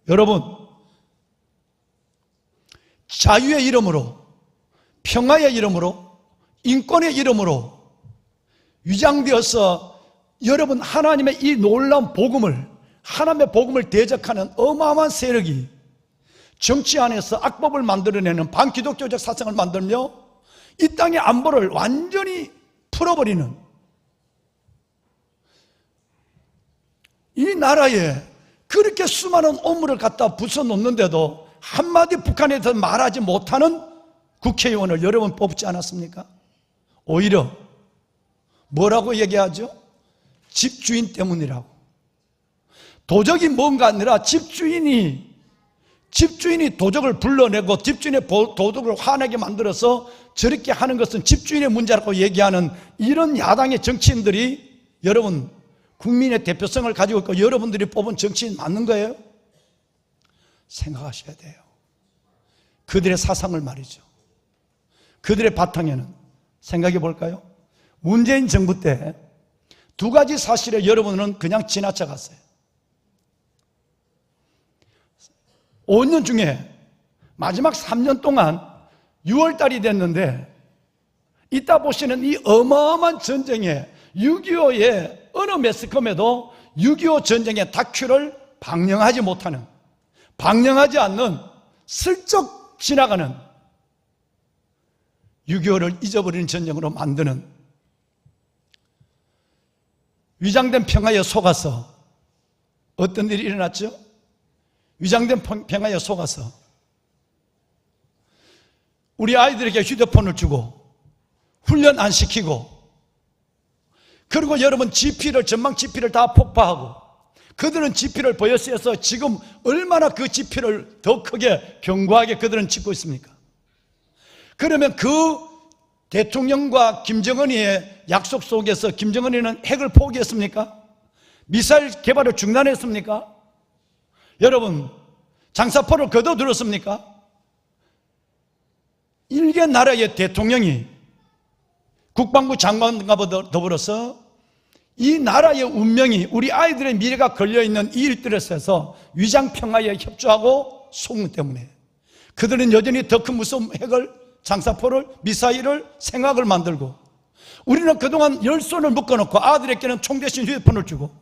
여러분, 자유의 이름으로, 평화의 이름으로, 인권의 이름으로 위장되어서 여러분 하나님의 이 놀라운 복음을, 하나님의 복음을 대적하는 어마어마한 세력이 정치 안에서 악법을 만들어내는 반기독교적 사상을 만들며 이 땅의 안보를 완전히 풀어버리는, 이 나라에 그렇게 수많은 오물을 갖다 부숴놓는데도 한마디 북한에 대해서 말하지 못하는 국회의원을 여러분 뽑지 않았습니까? 오히려 뭐라고 얘기하죠? 집주인 때문이라고. 도적이 뭔가 아니라 집주인이 도적을 불러내고 집주인의 도덕을 화나게 만들어서 저렇게 하는 것은 집주인의 문제라고 얘기하는 이런 야당의 정치인들이 여러분 국민의 대표성을 가지고 있고 여러분들이 뽑은 정치인 맞는 거예요? 생각하셔야 돼요. 그들의 사상을 말이죠. 그들의 바탕에는 생각해 볼까요? 문재인 정부 때 두 가지 사실에 여러분은 그냥 지나쳐 갔어요. 5년 중에 마지막 3년 동안 6월달이 됐는데 이따 보시는 이 어마어마한 전쟁에 6.25의 어느 매스컴에도 6.25 전쟁의 다큐를 방영하지 못하는, 방영하지 않는, 슬쩍 지나가는 6.25를 잊어버리는 전쟁으로 만드는 위장된 평화에 속아서 어떤 일이 일어났죠? 위장된 평화에 속아서 우리 아이들에게 휴대폰을 주고 훈련 안 시키고, 그리고 여러분 GP를, 전망 GP를 다 폭파하고, 그들은 GP를 보여서해서 지금 얼마나 그 GP를 더 크게 견고하게 그들은 짓고 있습니까? 그러면 그 대통령과 김정은이의 약속 속에서 김정은이는 핵을 포기했습니까? 미사일 개발을 중단했습니까? 여러분 장사포를 거둬들었습니까? 일개 나라의 대통령이 국방부 장관과 더불어서 이 나라의 운명이, 우리 아이들의 미래가 걸려있는 이 일들에서 위장평화에 협조하고 속는 때문에 그들은 여전히 더 큰 무서운 핵을, 장사포를, 미사일을, 생각을 만들고, 우리는 그동안 열 손을 묶어놓고 아들에게는 총 대신 휴대폰을 주고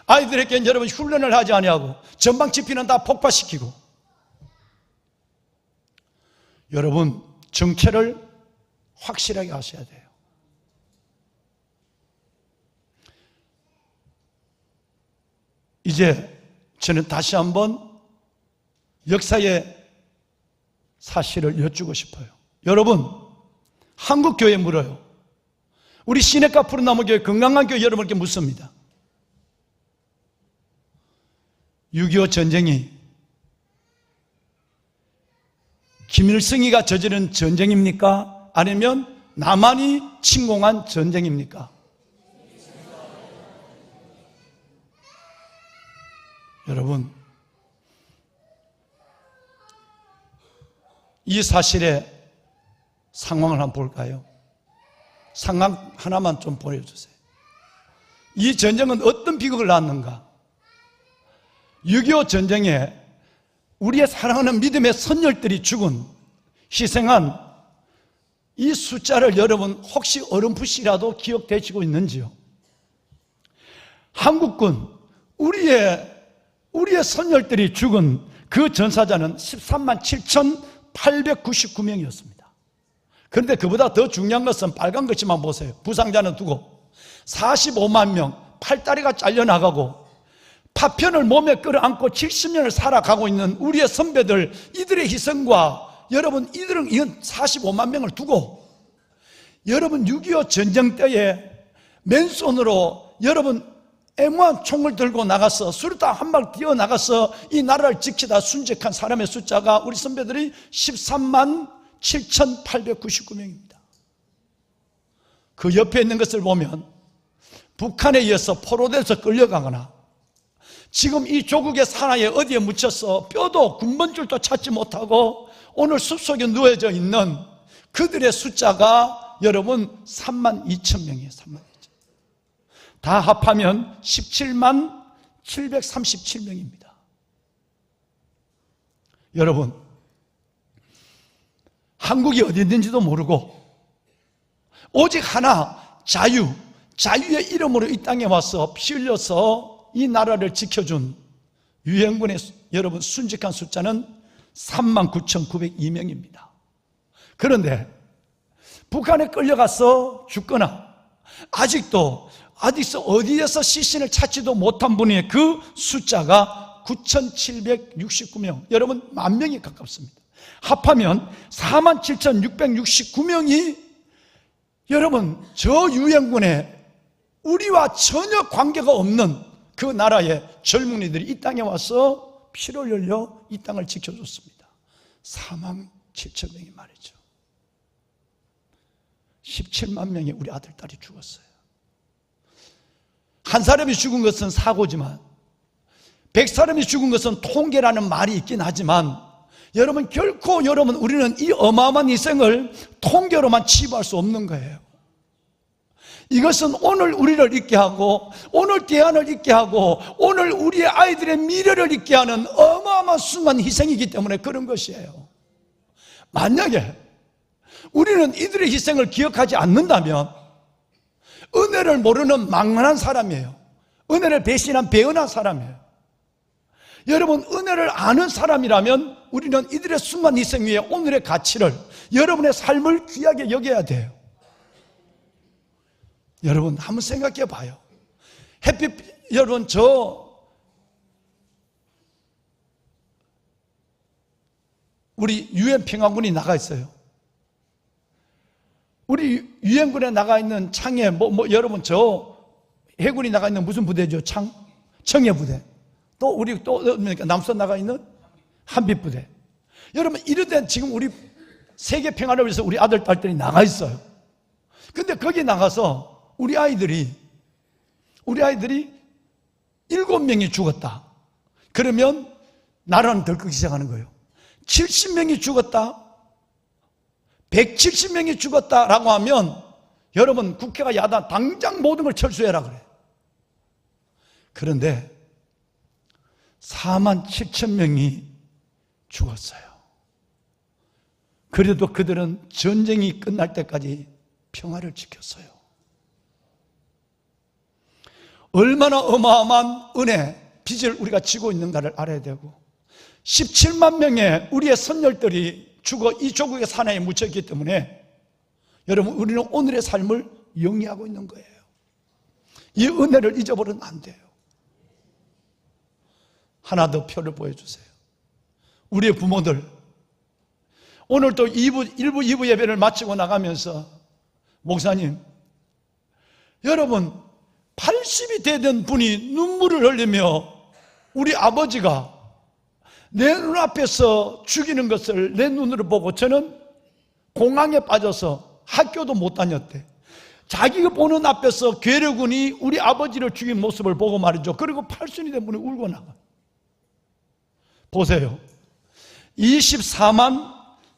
아이들에게는 여러분 훈련을 하지 아니하고 전방 지피는 다 폭파시키고. 여러분 정체를 확실하게 하셔야 돼요. 이제 저는 다시 한번 역사의 사실을 여쭈고 싶어요. 여러분, 한국교회 물어요. 우리 시내가 푸른나무교회 건강한 교회 여러분께 묻습니다. 6.25 전쟁이 김일성이가 저지른 전쟁입니까? 아니면 남한이 침공한 전쟁입니까? 여러분, 이 사실의 상황을 한번 볼까요? 상황 하나만 좀 보여주세요. 이 전쟁은 어떤 비극을 낳았는가? 6.25 전쟁에 우리의 사랑하는 믿음의 선열들이 죽은, 희생한 이 숫자를 여러분 혹시 어렴풋이라도 기억되시고 있는지요? 한국군, 우리의 선열들이 죽은 그 전사자는 13만 7,899명이었습니다. 그런데 그보다 더 중요한 것은 빨간 것만 보세요. 부상자는 두고 45만 명, 팔다리가 잘려나가고 파편을 몸에 끌어안고 70년을 살아가고 있는 우리의 선배들, 이들의 희생과 여러분, 이들은 45만 명을 두고 여러분 6.25 전쟁 때에 맨손으로 여러분 M1 총을 들고 나가서 수류탄 한 발 뛰어나가서 이 나라를 지키다 순직한 사람의 숫자가 우리 선배들이 13만 7,899명입니다. 그 옆에 있는 것을 보면 북한에 의해서 포로돼서 끌려가거나 지금 이 조국의 산하에 어디에 묻혀서 뼈도 군번줄도 찾지 못하고 오늘 숲속에 누워져 있는 그들의 숫자가 여러분 3만 2천 명이에요. 3만 2천. 다 합하면 17만 737명입니다. 여러분, 한국이 어디 있는지도 모르고 오직 하나, 자유의 이름으로 이 땅에 와서 피 흘려서 이 나라를 지켜준 유엔군의 여러분 순직한 숫자는 39,902명입니다. 그런데 북한에 끌려가서 죽거나 아직도 어디에서 시신을 찾지도 못한 분의 그 숫자가 9,769명, 여러분 10,000명이 가깝습니다. 합하면 47,669명이 여러분 저 유엔군의 우리와 전혀 관계가 없는 그 나라의 젊은이들이 이 땅에 와서 피를 흘려 이 땅을 지켜줬습니다. 47,000명이 말이죠. 17만 명의 우리 아들, 딸이 죽었어요. 한 사람이 죽은 것은 사고지만 100사람이 죽은 것은 통계라는 말이 있긴 하지만 여러분 결코 여러분 우리는 이 어마어마한 희생을 통계로만 치부할 수 없는 거예요. 이것은 오늘 우리를 있게 하고 오늘 대안을 있게 하고 오늘 우리의 아이들의 미래를 있게 하는 어마어마한 순간 희생이기 때문에 그런 것이에요. 만약에 우리는 이들의 희생을 기억하지 않는다면 은혜를 모르는 망언한 사람이에요. 은혜를 배신한 배은한 사람이에요. 여러분 은혜를 아는 사람이라면 우리는 이들의 순간 희생 위에 오늘의 가치를, 여러분의 삶을 귀하게 여겨야 돼요. 여러분 한번 생각해 봐요. 여러분 우리 유엔 평화군이 나가 있어요. 우리 유엔군에 나가 있는 창에 여러분 해군이 나가 있는 무슨 부대죠? 청해 부대. 또 우리 남선 나가 있는 한빛부대. 여러분 이럴 지금 우리 세계 평화를 위해서 우리 아들 딸들이 나가 있어요. 근데 거기 나가서 우리 아이들이 7명이 죽었다. 그러면 나라는 덜컥 시작하는 거예요. 70명이 죽었다, 170명이 죽었다라고 하면 여러분 국회가 야당 당장 모든 걸 철수해라 그래. 그런데 4만 7천 명이 죽었어요. 그래도 그들은 전쟁이 끝날 때까지 평화를 지켰어요. 얼마나 어마어마한 은혜, 빚을 우리가 지고 있는가를 알아야 되고 17만 명의 우리의 선열들이 죽어 이 조국의 산하에 묻혔기 때문에 여러분 우리는 오늘의 삶을 영위하고 있는 거예요. 이 은혜를 잊어버리면 안 돼요. 하나 더 표를 보여주세요. 우리의 부모들, 오늘 또 1부, 2부 예배를 마치고 나가면서 목사님, 여러분 80이 되던 분이 눈물을 흘리며 우리 아버지가 내 눈앞에서 죽이는 것을 내 눈으로 보고 저는 공황에 빠져서 학교도 못 다녔대. 자기가 보는 앞에서 괴뢰군이 우리 아버지를 죽인 모습을 보고 말이죠. 그리고 80이 된 분이 울고 나가. 보세요. 24만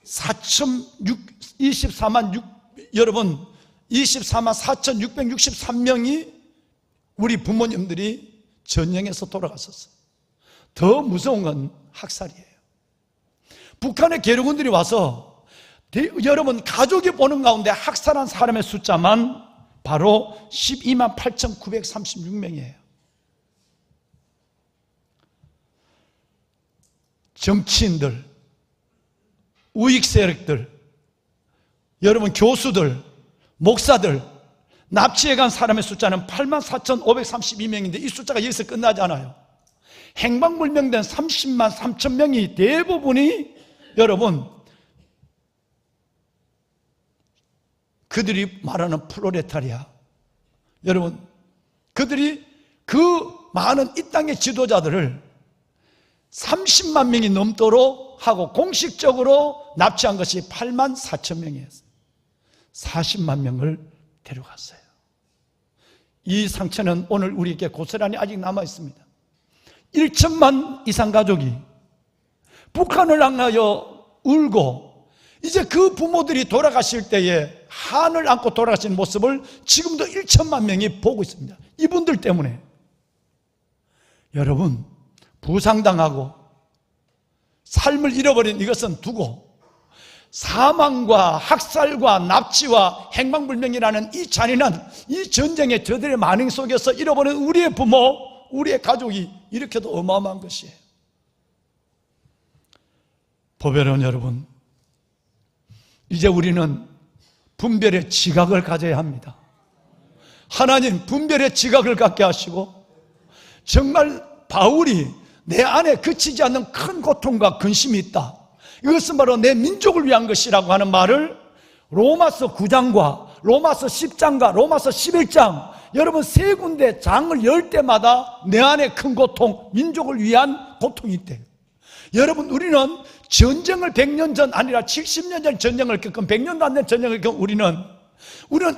4,663명이 우리 부모님들이 전쟁에서 돌아갔었어요. 더 무서운 건 학살이에요. 북한의 괴뢰군들이 와서 여러분 가족이 보는 가운데 학살한 사람의 숫자만 바로 12만 8,936명이에요. 정치인들, 우익 세력들, 여러분 교수들, 목사들, 납치해 간 사람의 숫자는 84,532명인데 이 숫자가 여기서 끝나지 않아요. 행방불명된 30만 3천 명이 대부분이 여러분 그들이 말하는 프롤레타리아, 여러분 그들이 그 많은 이 땅의 지도자들을 30만 명이 넘도록 하고 공식적으로 납치한 것이 8만 4천 명이었어요. 40만 명을 데려갔어요. 이 상처는 오늘 우리에게 고스란히 아직 남아 있습니다. 1천만 이상 가족이 북한을 향하여 울고 이제 그 부모들이 돌아가실 때에 한을 안고 돌아가시는 모습을 지금도 1천만 명이 보고 있습니다. 이분들 때문에. 여러분, 부상당하고 삶을 잃어버린 이것은 두고 사망과 학살과 납치와 행방불명이라는 이 잔인한 이 전쟁의 저들의 만행 속에서 잃어버린 우리의 부모, 우리의 가족이 이렇게도 어마어마한 것이에요. 보배로운 여러분, 이제 우리는 분별의 지각을 가져야 합니다. 하나님 분별의 지각을 갖게 하시고 정말 바울이 내 안에 그치지 않는 큰 고통과 근심이 있다. 이것은 바로 내 민족을 위한 것이라고 하는 말을 로마서 9장과 로마서 10장과 로마서 11장 여러분 세 군데 장을 열 때마다 내 안에 큰 고통, 민족을 위한 고통이 있대요. 여러분 우리는 전쟁을 100년 전 아니라 70년 전 전쟁을 겪은 100년도 안 된 전쟁을 겪은 우리는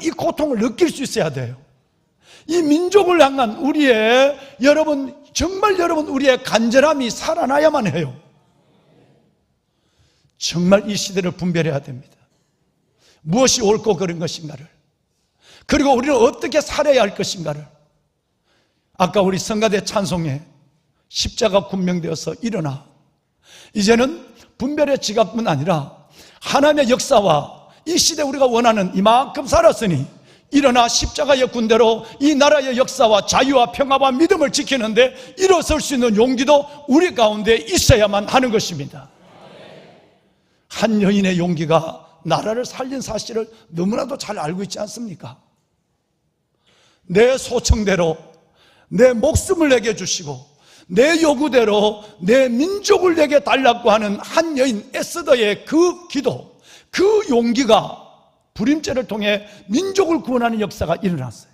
이 고통을 느낄 수 있어야 돼요. 이 민족을 향한 우리의 여러분 정말 여러분 우리의 간절함이 살아나야만 해요. 정말 이 시대를 분별해야 됩니다. 무엇이 옳고 그른 것인가를, 그리고 우리는 어떻게 살아야 할 것인가를. 아까 우리 성가대 찬송에 십자가 군명되어서 일어나, 이제는 분별의 지각뿐 아니라 하나님의 역사와 이 시대 우리가 원하는 이만큼 살았으니 일어나 십자가의 군대로 이 나라의 역사와 자유와 평화와 믿음을 지키는데 일어설 수 있는 용기도 우리 가운데 있어야만 하는 것입니다. 한 여인의 용기가 나라를 살린 사실을 너무나도 잘 알고 있지 않습니까? 내 소청대로 내 목숨을 내게 주시고 내 요구대로 내 민족을 내게 달라고 하는 한 여인 에스더의 그 기도, 그 용기가 불임죄를 통해 민족을 구원하는 역사가 일어났어요.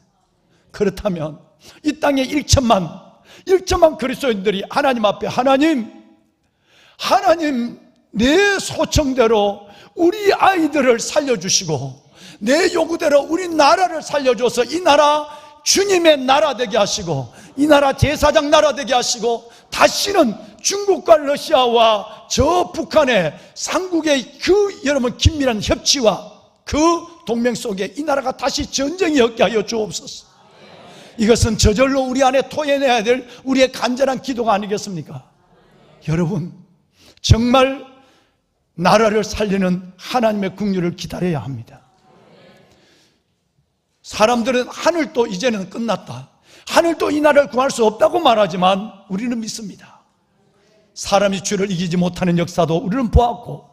그렇다면 이 땅에 1천만 그리스도인들이 하나님 앞에 하나님 내 소청대로 우리 아이들을 살려주시고 내 요구대로 우리 나라를 살려줘서 이 나라 주님의 나라 되게 하시고 이 나라 제사장 나라 되게 하시고 다시는 중국과 러시아와 저 북한의 삼국의 그 여러분 긴밀한 협치와 그 동맹 속에 이 나라가 다시 전쟁이 없게 하여 주옵소서. 이것은 저절로 우리 안에 토해내야 될 우리의 간절한 기도가 아니겠습니까? 여러분 정말 나라를 살리는 하나님의 긍휼을 기다려야 합니다. 사람들은 하늘도 이제는 끝났다, 하늘도 이 나라를 구할 수 없다고 말하지만 우리는 믿습니다. 사람이 주를 이기지 못하는 역사도 우리는 보았고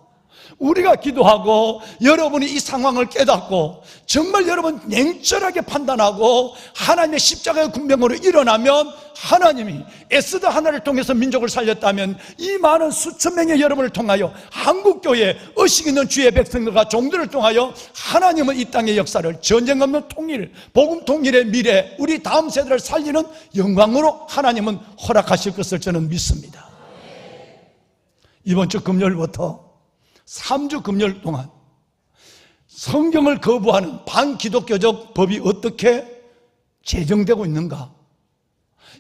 우리가 기도하고 여러분이 이 상황을 깨닫고 정말 여러분 냉철하게 판단하고 하나님의 십자가의 군병으로 일어나면 하나님이 에스더 하나를 통해서 민족을 살렸다면 이 많은 수천 명의 여러분을 통하여 한국교회 의식 있는 주의 백성들과 종들을 통하여 하나님은 이 땅의 역사를 전쟁 없는 통일, 복음 통일의 미래, 우리 다음 세대를 살리는 영광으로 하나님은 허락하실 것을 저는 믿습니다. 이번 주 금요일부터 3주 금요일 동안 성경을 거부하는 반기독교적 법이 어떻게 제정되고 있는가?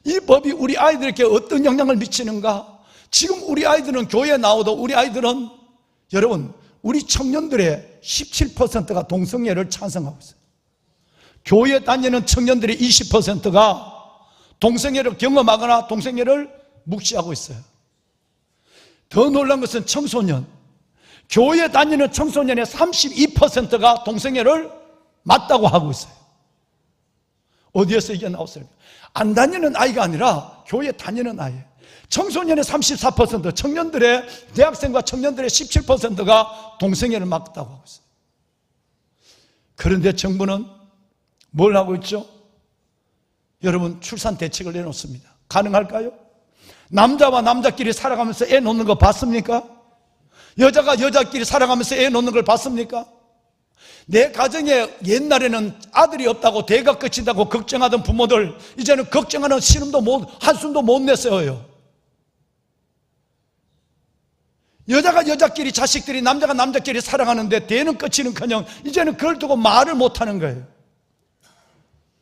이 법이 우리 아이들에게 어떤 영향을 미치는가? 지금 우리 아이들은 교회에 나오도 우리 아이들은 여러분 우리 청년들의 17%가 동성애를 찬성하고 있어요. 교회 다니는 청년들의 20%가 동성애를 경험하거나 동성애를 묵시하고 있어요. 더 놀란 것은 청소년, 교회 다니는 청소년의 32%가 동성애를 맞다고 하고 있어요. 어디에서 이게 나왔어요? 안 다니는 아이가 아니라 교회 다니는 아이. 청소년의 34%, 청년들의 대학생과 청년들의 17%가 동성애를 맞다고 하고 있어요. 그런데 정부는 뭘 하고 있죠? 여러분 출산 대책을 내놓습니다. 가능할까요? 남자와 남자끼리 살아가면서 애 놓는 거 봤습니까? 여자가 여자끼리 살아가면서 애 놓는 걸 봤습니까? 내 가정에 옛날에는 아들이 없다고 대가 끝인다고 걱정하던 부모들 이제는 걱정하는 신음도 한숨도 못 내세워요. 여자가 여자끼리 자식들이 남자가 남자끼리 살아가는데 대는 끝이는커녕 이제는 그걸 두고 말을 못하는 거예요.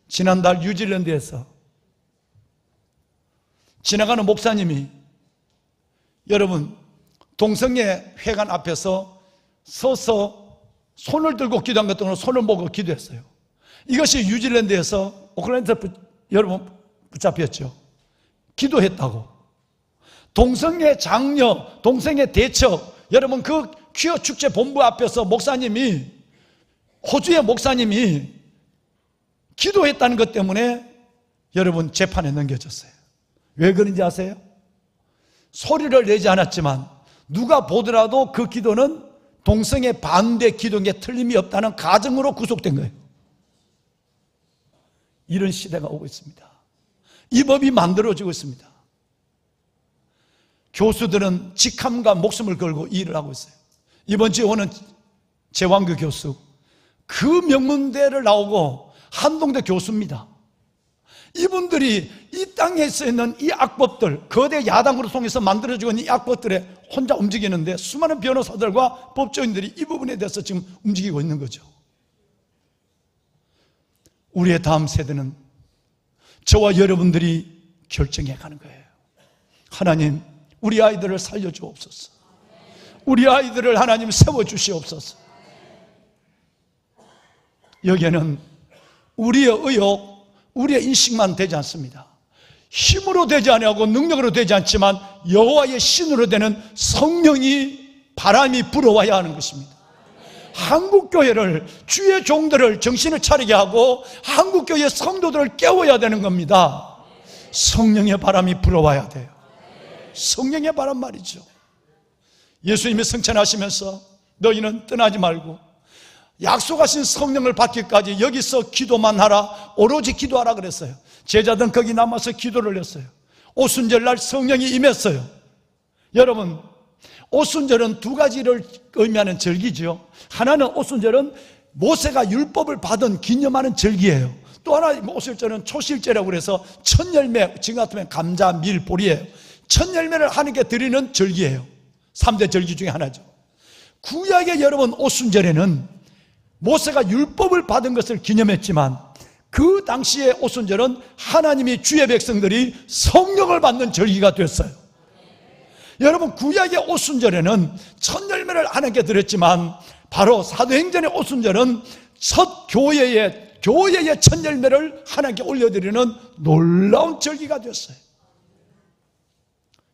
지난달 뉴질랜드에서 지나가는 목사님이 여러분 동성애 회관 앞에서 서서 손을 들고 기도한 것 때문에 손을 모으고 기도했어요. 이것이 뉴질랜드에서 오클랜드에서 여러분 붙잡혔죠. 기도했다고. 동성애 장려, 동성애 대처, 여러분 그 퀴어 축제 본부 앞에서 목사님이 호주의 목사님이 기도했다는 것 때문에 여러분 재판에 넘겨졌어요. 왜 그런지 아세요? 소리를 내지 않았지만 누가 보더라도 그 기도는 동성애 반대 기도에 틀림이 없다는 가정으로 구속된 거예요. 이런 시대가 오고 있습니다. 이 법이 만들어지고 있습니다. 교수들은 직함과 목숨을 걸고 일을 하고 있어요. 이번 주에 오는 제왕규 교수, 그 명문대를 나오고 한동대 교수입니다. 이분들이 이 땅에 쓰이는 이 악법들, 거대 야당으로 통해서 만들어지고 있는 이 악법들에 혼자 움직이는데 수많은 변호사들과 법조인들이 이 부분에 대해서 지금 움직이고 있는 거죠. 우리의 다음 세대는 저와 여러분들이 결정해 가는 거예요. 하나님, 우리 아이들을 살려주옵소서. 우리 아이들을 하나님 세워주시옵소서. 여기에는 우리의 의욕, 우리의 인식만 되지 않습니다. 힘으로 되지 아니하고 능력으로 되지 않지만 여호와의 신으로 되는 성령이 바람이 불어와야 하는 것입니다. 한국교회를, 주의 종들을 정신을 차리게 하고 한국교회 성도들을 깨워야 되는 겁니다. 성령의 바람이 불어와야 돼요. 성령의 바람 말이죠. 예수님이 승천하시면서 너희는 떠나지 말고 약속하신 성령을 받기까지 여기서 기도만 하라, 오로지 기도하라 그랬어요. 제자들은 거기 남아서 기도를 했어요. 오순절날 성령이 임했어요. 여러분, 오순절은 두 가지를 의미하는 절기죠. 하나는 오순절은 모세가 율법을 받은 기념하는 절기예요. 또 하나 오순절은 초실제라고 그래서 첫 열매, 지금 같으면 감자, 밀, 보리예요. 첫 열매를 하나님께 드리는 절기예요. 3대 절기 중에 하나죠. 구약의 여러분 오순절에는 모세가 율법을 받은 것을 기념했지만 그 당시의 오순절은 하나님이 주의 백성들이 성령을 받는 절기가 됐어요. 여러분 구약의 오순절에는 첫 열매를 하나님께 드렸지만 바로 사도행전의 오순절은 첫 교회의 첫 열매를 하나님께 올려드리는 놀라운 절기가 됐어요.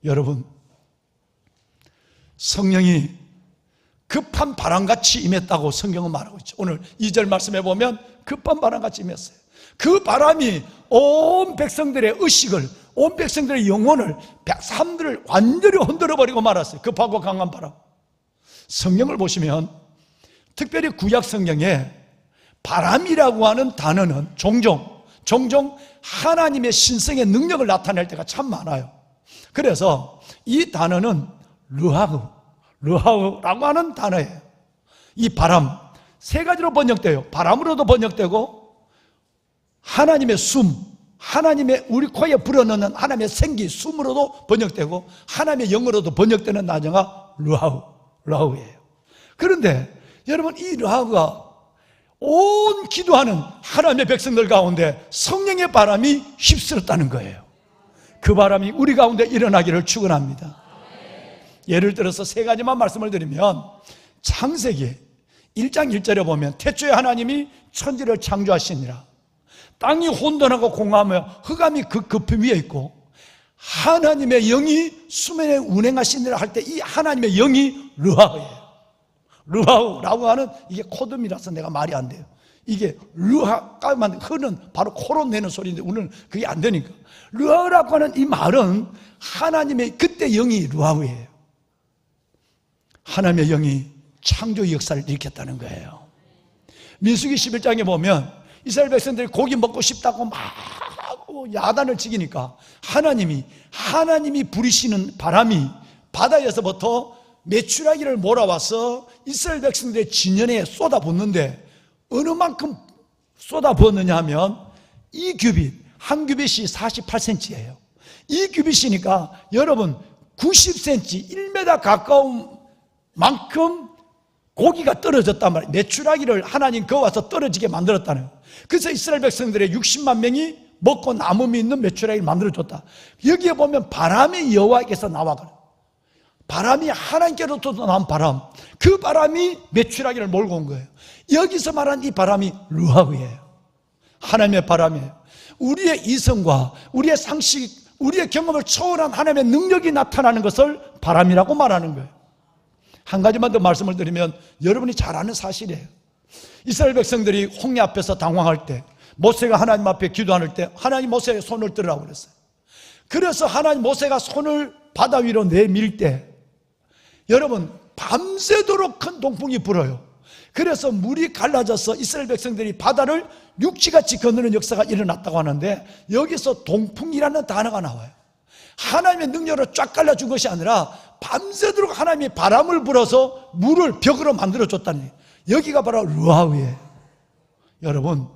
여러분, 성령이 급한 바람같이 임했다고 성경은 말하고 있죠. 오늘 2절 말씀해 보면 급한 바람같이 임했어요. 그 바람이 온 백성들의 의식을, 온 백성들의 영혼을, 삶들을 완전히 흔들어버리고 말았어요. 급하고 강한 바람. 성경을 보시면 특별히 구약 성경에 바람이라고 하는 단어는 종종 하나님의 신성의 능력을 나타낼 때가 참 많아요. 그래서 이 단어는 르하우라고 하는 단어예요. 이 바람 세 가지로 번역돼요. 바람으로도 번역되고 하나님의 숨, 하나님의 우리 코에 불어넣는 하나님의 생기, 숨으로도 번역되고 하나님의 영으로도 번역되는 단어가 르하우예요. 그런데 여러분, 이 르하우가 온 기도하는 하나님의 백성들 가운데 성령의 바람이 휩쓸었다는 거예요. 그 바람이 우리 가운데 일어나기를 축원합니다. 예를 들어서 세 가지만 말씀을 드리면, 창세기 1장 1절에 보면 태초에 하나님이 천지를 창조하시니라. 땅이 혼돈하고 공허하며 흑암이 그 깊음 위에 있고 하나님의 영이 수면에 운행하시니라 할 때 이 하나님의 영이 르하우예요. 르하우라고 하는, 이게 코드미라서 내가 말이 안 돼요. 이게 르하까만 흐는 바로 코로 내는 소리인데 오늘 그게 안 되니까, 르하우라고 하는 이 말은 하나님의 그때 영이 르하우예요. 하나님의 영이 창조 역사를 일으켰다는 거예요. 민수기 11장에 보면 이스라엘 백성들이 고기 먹고 싶다고 막 야단을 치기니까 하나님이 부리시는 바람이 바다에서부터 메추라기를 몰아와서 이스라엘 백성들의 진연에 쏟아붓는데, 어느 만큼 쏟아부었느냐 하면 이 규빗, 한 규빗이 48cm예요. 이 규빗이니까 여러분 90cm, 1m 가까운 만큼 고기가 떨어졌단 말이에요. 메추라기를 하나님 거와서 떨어지게 만들었다는 거예요. 그래서 이스라엘 백성들의 60만 명이 먹고 남음이 있는 메추라기를 만들어줬다. 여기에 보면 바람이 여호와께서 나와가요. 바람이 하나님께로부터 나온 바람, 그 바람이 메추라기를 몰고 온 거예요. 여기서 말하는 이 바람이 르하우예요. 하나님의 바람이에요. 우리의 이성과 우리의 상식, 우리의 경험을 초월한 하나님의 능력이 나타나는 것을 바람이라고 말하는 거예요. 한 가지만 더 말씀을 드리면, 여러분이 잘 아는 사실이에요. 이스라엘 백성들이 홍해 앞에서 당황할 때 모세가 하나님 앞에 기도할 때 하나님 모세의 손을 들으라고 그랬어요. 그래서 하나님 모세가 손을 바다 위로 내밀 때 여러분 밤새도록 큰 동풍이 불어요. 그래서 물이 갈라져서 이스라엘 백성들이 바다를 육지같이 건너는 역사가 일어났다고 하는데, 여기서 동풍이라는 단어가 나와요. 하나님의 능력으로 쫙 갈라준 것이 아니라 밤새도록 하나님이 바람을 불어서 물을 벽으로 만들어줬다는 거예요. 여기가 바로 르하우예요. 여러분,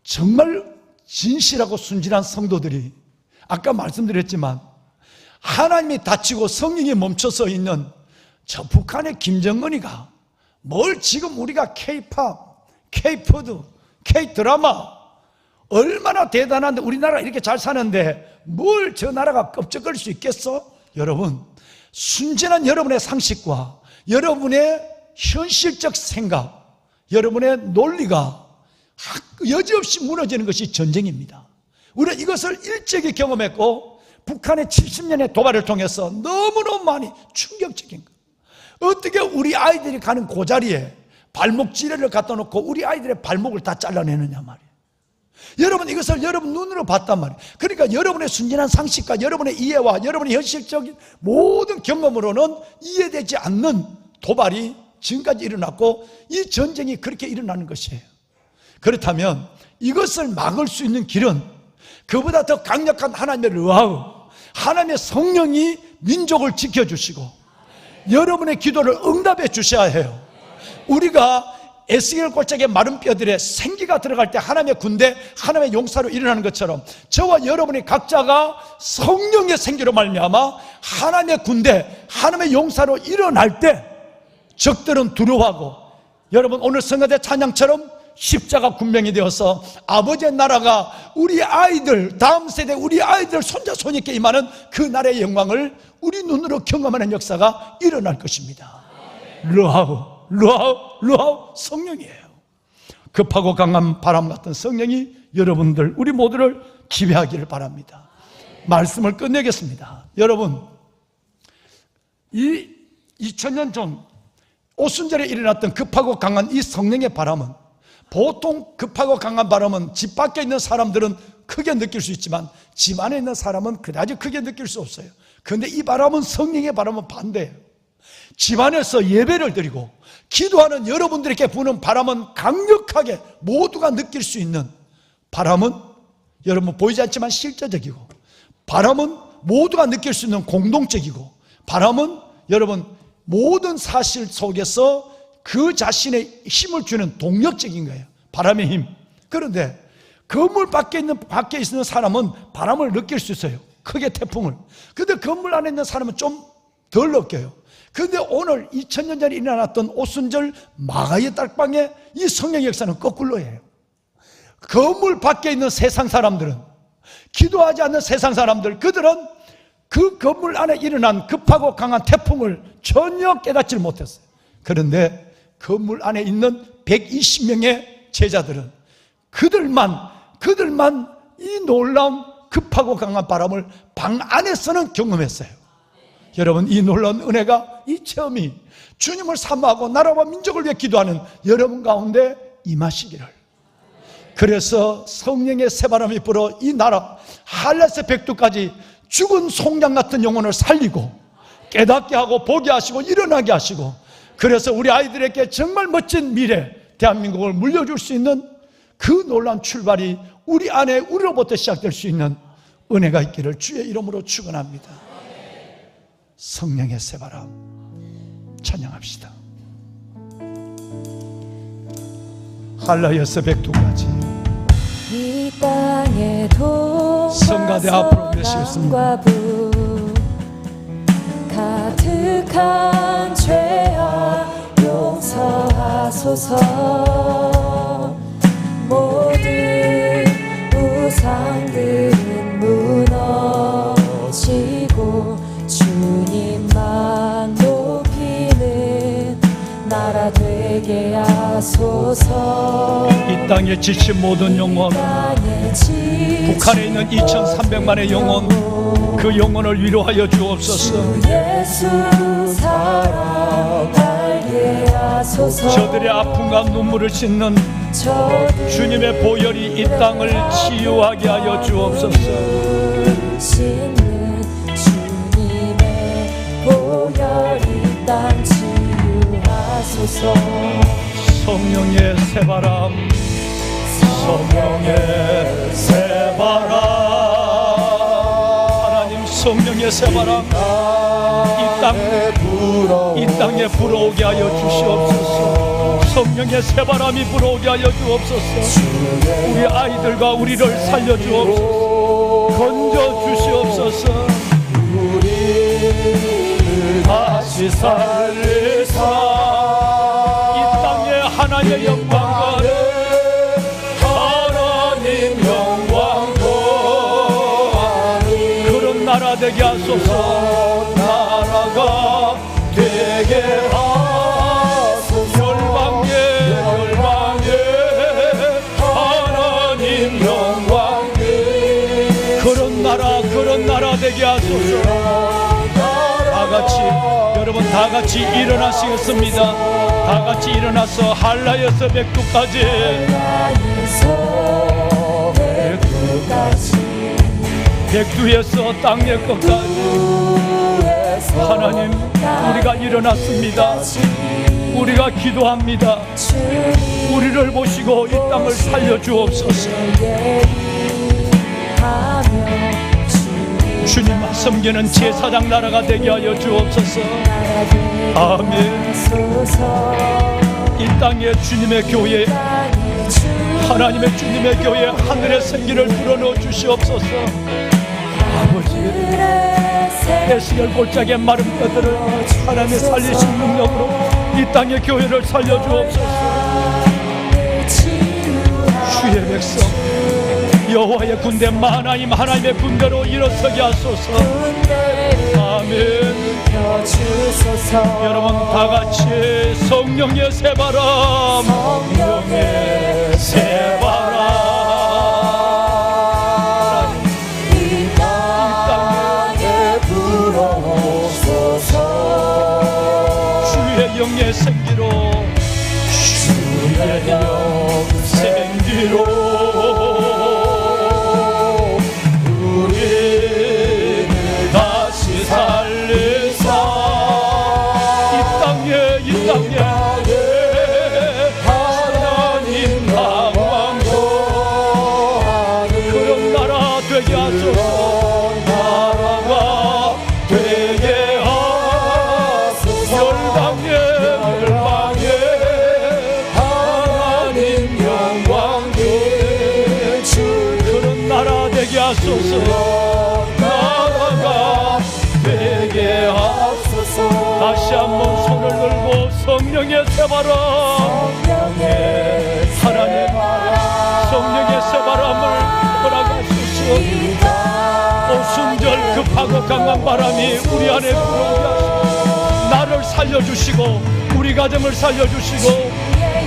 정말 진실하고 순진한 성도들이, 아까 말씀드렸지만 하나님이 다치고 성령이 멈춰서 있는 저 북한의 김정은이가 뭘 지금 우리가 K-팝, K-푸드, K-드라마 얼마나 대단한데 우리나라 이렇게 잘 사는데 뭘 저 나라가 껍적거릴 수 있겠어? 여러분, 순진한 여러분의 상식과 여러분의 현실적 생각, 여러분의 논리가 여지없이 무너지는 것이 전쟁입니다. 우리는 이것을 일찍이 경험했고, 북한의 70년의 도발을 통해서 너무너무 많이 충격적인 것. 어떻게 우리 아이들이 가는 그 자리에 발목 지뢰를 갖다 놓고 우리 아이들의 발목을 다 잘라내느냐 말이에요. 여러분, 이것을 여러분 눈으로 봤단 말이에요. 그러니까 여러분의 순진한 상식과 여러분의 이해와 여러분의 현실적인 모든 경험으로는 이해되지 않는 도발이 지금까지 일어났고, 이 전쟁이 그렇게 일어나는 것이에요. 그렇다면 이것을 막을 수 있는 길은 그보다 더 강력한 하나님의 르하우, 하나님의 성령이 민족을 지켜주시고 여러분의 기도를 응답해 주셔야 해요. 우리가 에스겔 골짜기의 마른 뼈들에 생기가 들어갈 때 하나님의 군대, 하나님의 용사로 일어나는 것처럼 저와 여러분이 각자가 성령의 생기로 말미암아 하나님의 군대, 하나님의 용사로 일어날 때 적들은 두려워하고, 여러분 오늘 성가대 찬양처럼 십자가 군명이 되어서 아버지의 나라가 우리 아이들, 다음 세대 우리 아이들 손자 손녀께 임하는 그 나라의 영광을 우리 눈으로 경험하는 역사가 일어날 것입니다. 르하우 성령이에요. 급하고 강한 바람 같은 성령이 여러분들, 우리 모두를 지배하기를 바랍니다. 말씀을 끝내겠습니다. 여러분, 이 2000년 전 오순절에 일어났던 급하고 강한 이 성령의 바람은, 보통 급하고 강한 바람은 집 밖에 있는 사람들은 크게 느낄 수 있지만 집 안에 있는 사람은 그다지 크게 느낄 수 없어요. 그런데 이 바람은, 성령의 바람은 반대예요. 집안에서 예배를 드리고 기도하는 여러분들에게 부는 바람은 강력하게 모두가 느낄 수 있는 바람은 여러분 보이지 않지만 실제적이고, 바람은 모두가 느낄 수 있는 공동적이고, 바람은 여러분 모든 사실 속에서 그 자신의 힘을 주는 동력적인 거예요. 바람의 힘. 그런데 건물 밖에 있는 사람은 바람을 느낄 수 있어요. 크게 태풍을. 근데 건물 안에 있는 사람은 좀 덜 느껴요. 그런데 오늘 2000년 전에 일어났던 오순절 마가의 딸방에 이 성령의 역사는 거꾸로예요. 건물 밖에 있는 세상 사람들은, 기도하지 않는 세상 사람들, 그들은 그 건물 안에 일어난 급하고 강한 태풍을 전혀 깨닫지 못했어요. 그런데 건물 안에 있는 120명의 제자들은 그들만 이 놀라운 급하고 강한 바람을 방 안에서는 경험했어요. 여러분, 이 놀라운 은혜가, 이 체험이 주님을 사모하고 나라와 민족을 위해 기도하는 여러분 가운데 임하시기를. 그래서 성령의 새바람이 불어 이 나라 할레스 백두까지 죽은 송장 같은 영혼을 살리고 깨닫게 하고 보게 하시고 일어나게 하시고, 그래서 우리 아이들에게 정말 멋진 미래 대한민국을 물려줄 수 있는 그 놀라운 출발이 우리 안에 우리로부터 시작될 수 있는 은혜가 있기를 주의 이름으로 축원합니다. 성령의 새바람 찬양합시다. 할라여서 백두까지 이 땅에도 성가대 앞으로 계시겠습니다. 가득한 죄악 용서하소서. 모든 우상들은 무너지고 주님만 높이는 나라 되게 하소서. 이 땅에 지친 모든 영혼, 북한에 있는 2300만의 영혼, 그 영혼을 위로하여 주옵소서. 예수 사랑하게 하소서. 저들의 아픔과 눈물을 씻는 주님의 보혈이 이 땅을 치유하게 하여 주옵소서. 씻는 주님의 보혈이 땅 치유하소서. 성령의 새바람, 성령의 새바람, 하나님 성령의 새바람 이 땅에 불어오게 하여 주시옵소서. 성령의 새바람이 불어오게 하여 주옵소서. 우리 아이들과 우리를 살려 주옵소서. 건져 주시옵소서. 우리를 다시 살리사 이 땅에 하나님의 영광과 하나님 영광과 그런 나라 되게 하소서. 나라가 되게 하소서. 열방에 하나님 영광 그런 나라 되게 하소서. 다같이 여러분 다같이 일어나시겠습니다. 다같이 일어나서 할라여서 백두까지 백두에서 땅의 끝까지 하나님 우리가 일어났습니다. 우리가 기도합니다. 우리를 보시고 이 땅을 살려 주옵소서. 주님만 섬기는 제사장 나라가 되게 하여 주옵소서. 아멘. 이 땅에 주님의 교회, 하나님의 주님의 교회 하늘의 생기를 불어넣어 주시옵소서. 아버지, 에스겔 골짜기의 마른 뼈들을 하나님의 살리신 능력으로 이 땅의 교회를 살려 주옵소서. 주의 백성 여호와의 군대 하나님 하나님의 군대로 일어서게 하소서. 아멘. 여러분 다같이 성령의 새바람, 성령의 새바람 이 땅에 불어오소서. 주의 영의 생기로 주의 영 생기로 살리사 이 하소서. 나라가 되게 하소서. 다시 한번 손을 들고 성령의 새바람, 하나님 성령의 새바람을 허락하소서. 오순절 급하고 강한 바람이 우리 안에 불어오게 하소서. 나를 살려주시고 우리 가정을 살려주시고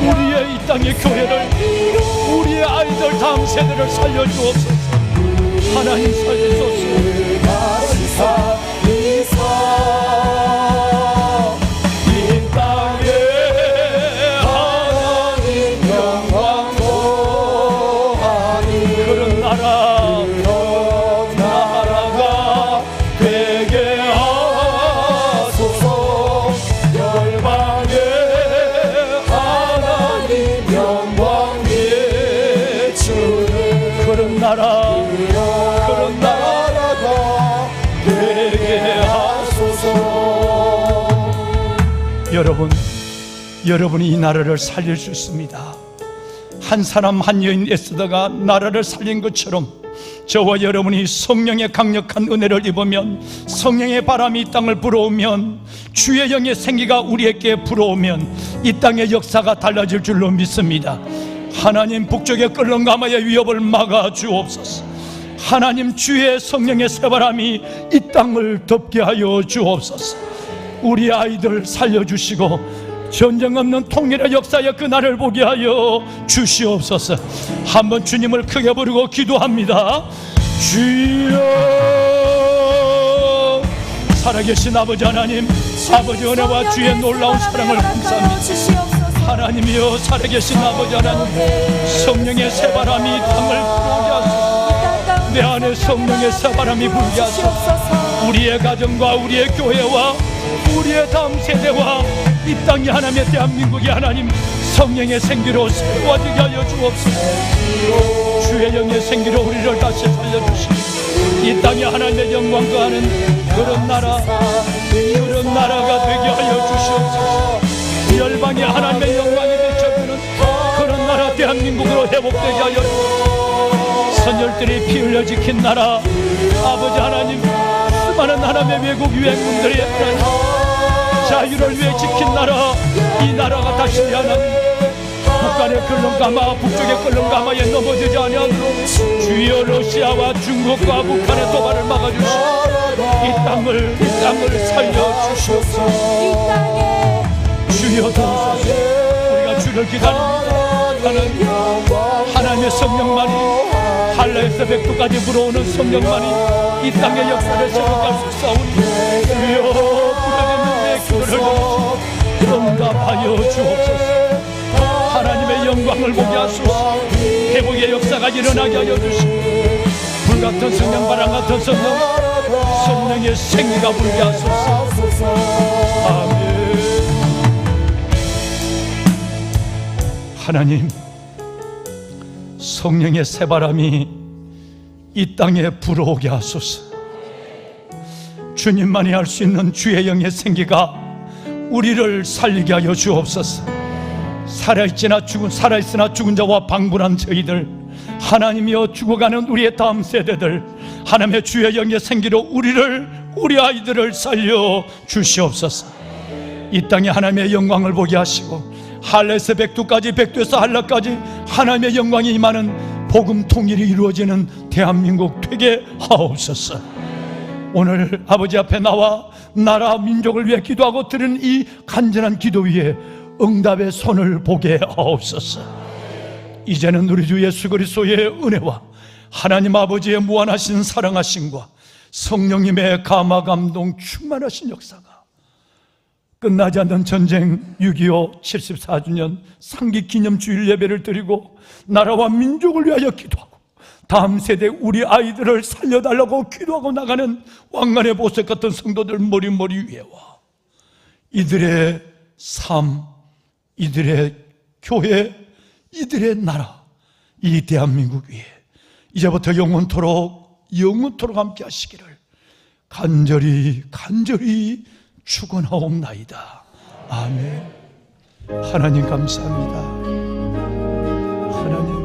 우리의 이 땅의 교회를, 우리의 아이들 다음 세대를 살려주옵소서. 하나님 살려주소서. 이 땅에 하나님 영광 도하니 그런 나라가 되게 하소서. 열방에 하나님 영광 비추는 그런 나라가 되게 하소서. 여러분이 이 나라를 살릴 수 있습니다. 한 사람 한 여인 에스더가 나라를 살린 것처럼 저와 여러분이 성령의 강력한 은혜를 입으면, 성령의 바람이 이 땅을 불어오면, 주의 영의 생기가 우리에게 불어오면 이 땅의 역사가 달라질 줄로 믿습니다. 하나님 북쪽의 끓는 가마의 위협을 막아 주옵소서. 하나님 주의 성령의 새바람이 이 땅을 덮게 하여 주옵소서. 우리 아이들 살려주시고 전쟁 없는 통일의 역사의 그날을 보게 하여 주시옵소서. 한번 주님을 크게 부르고 기도합니다. 주여, 살아계신 아버지 하나님, 아버지 은혜와 주의 놀라운 사랑을 감사합니다. 하나님이여, 살아계신 아버지 하나님, 성령의 새바람이 땅을 불어오게 하소서. 내 안에 성령의 새바람이 불게 하소서. 우리의 가정과 우리의 교회와 우리의 다음 세대와 이 땅이 하나님의 대한민국이 하나님 성령의 생기로 새로워지게 하여 주옵소서. 주의 영의 생기로 우리를 다시 살려주시고 이 땅이 하나님의 영광 거하는 그런 나라가 되게 하여 주시옵소서. 열방이 하나님의 영광이 비춰주는 그런 나라 대한민국으로 회복되게 하여 주옵소서. 선열들이 피 흘려 지킨 나라, 아버지 하나님, 수많은 하나님의 외국 유행군들이 하나님 자유를 위해 지킨 나라, 이 나라가 다시 하나님 북한의 끓는 가마, 북쪽의 끓는 가마에 넘어지지 아니하도록 주여 러시아와 중국과 북한의 도발을 막아주시고 이 땅을 살려주시옵소서. 주여 도우소서. 우리가 주를 기다립니다. 하나님의 성령만이, 한라에서 백두까지 불어오는 성령만이 이 땅의 역사를 세워갈 수 있사오니 주여 부르짖는 내 기도를 응답하여 주옵소서. 하나님의 영광을 보게 하소서. 회복의 역사가 일어나게 하여 주시고 불같은 성령, 바람 같은 성령의 생기가 불게 하소서. 아멘. 하나님, 성령의 새바람이 이 땅에 불어오게 하소서. 주님만이 할 수 있는 주의 영의 생기가 우리를 살리게 하여 주옵소서. 살아있으나 죽은 자와 방불한 저희들, 하나님이여 죽어가는 우리의 다음 세대들, 하나님의 주의 영의 생기로 우리 아이들을 살려 주시옵소서. 이 땅에 하나님의 영광을 보게 하시고 할레에서 백두까지, 백두에서 한라까지 하나님의 영광이 임하는 복음 통일이 이루어지는 대한민국 되게 하옵소서. 오늘 아버지 앞에 나와 나라 민족을 위해 기도하고 드리는 이 간절한 기도 위에 응답의 손을 보게 하옵소서. 이제는 우리 주 예수 그리스도의 은혜와 하나님 아버지의 무한하신 사랑하심과 성령님의 감화 감동 충만하신 역사가 끝나지 않는 전쟁 6.25 74주년 상기 기념주일 예배를 드리고 나라와 민족을 위하여 기도하고 다음 세대 우리 아이들을 살려달라고 기도하고 나가는 왕관의 보석 같은 성도들 머리머리 위에와 이들의 삶, 이들의 교회, 이들의 나라, 이 대한민국 위에 이제부터 영원토록 함께 하시기를 간절히 축원하옵나이다. 아멘. 하나님 감사합니다. 하나님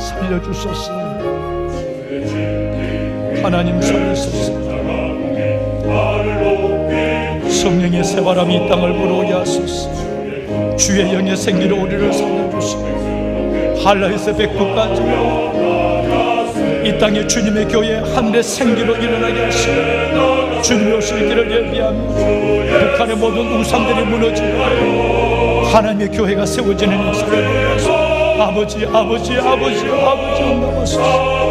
살려주소서. 하나님 살리소서. 성령의 새바람이 이 땅을 불어오게 하소서. 주의 영의 생기로 우리를 살려주시고 한라에서 백두까지 이 땅에 주님의 교회 하늘의 생기로 일어나게 하시고 주님의 오실 길을 예비하며 북한의 모든 우상들이 무너지고 하나님의 교회가 세워지는 역사를 보여서 아버지 아버지 아버지 아버지 나와소서.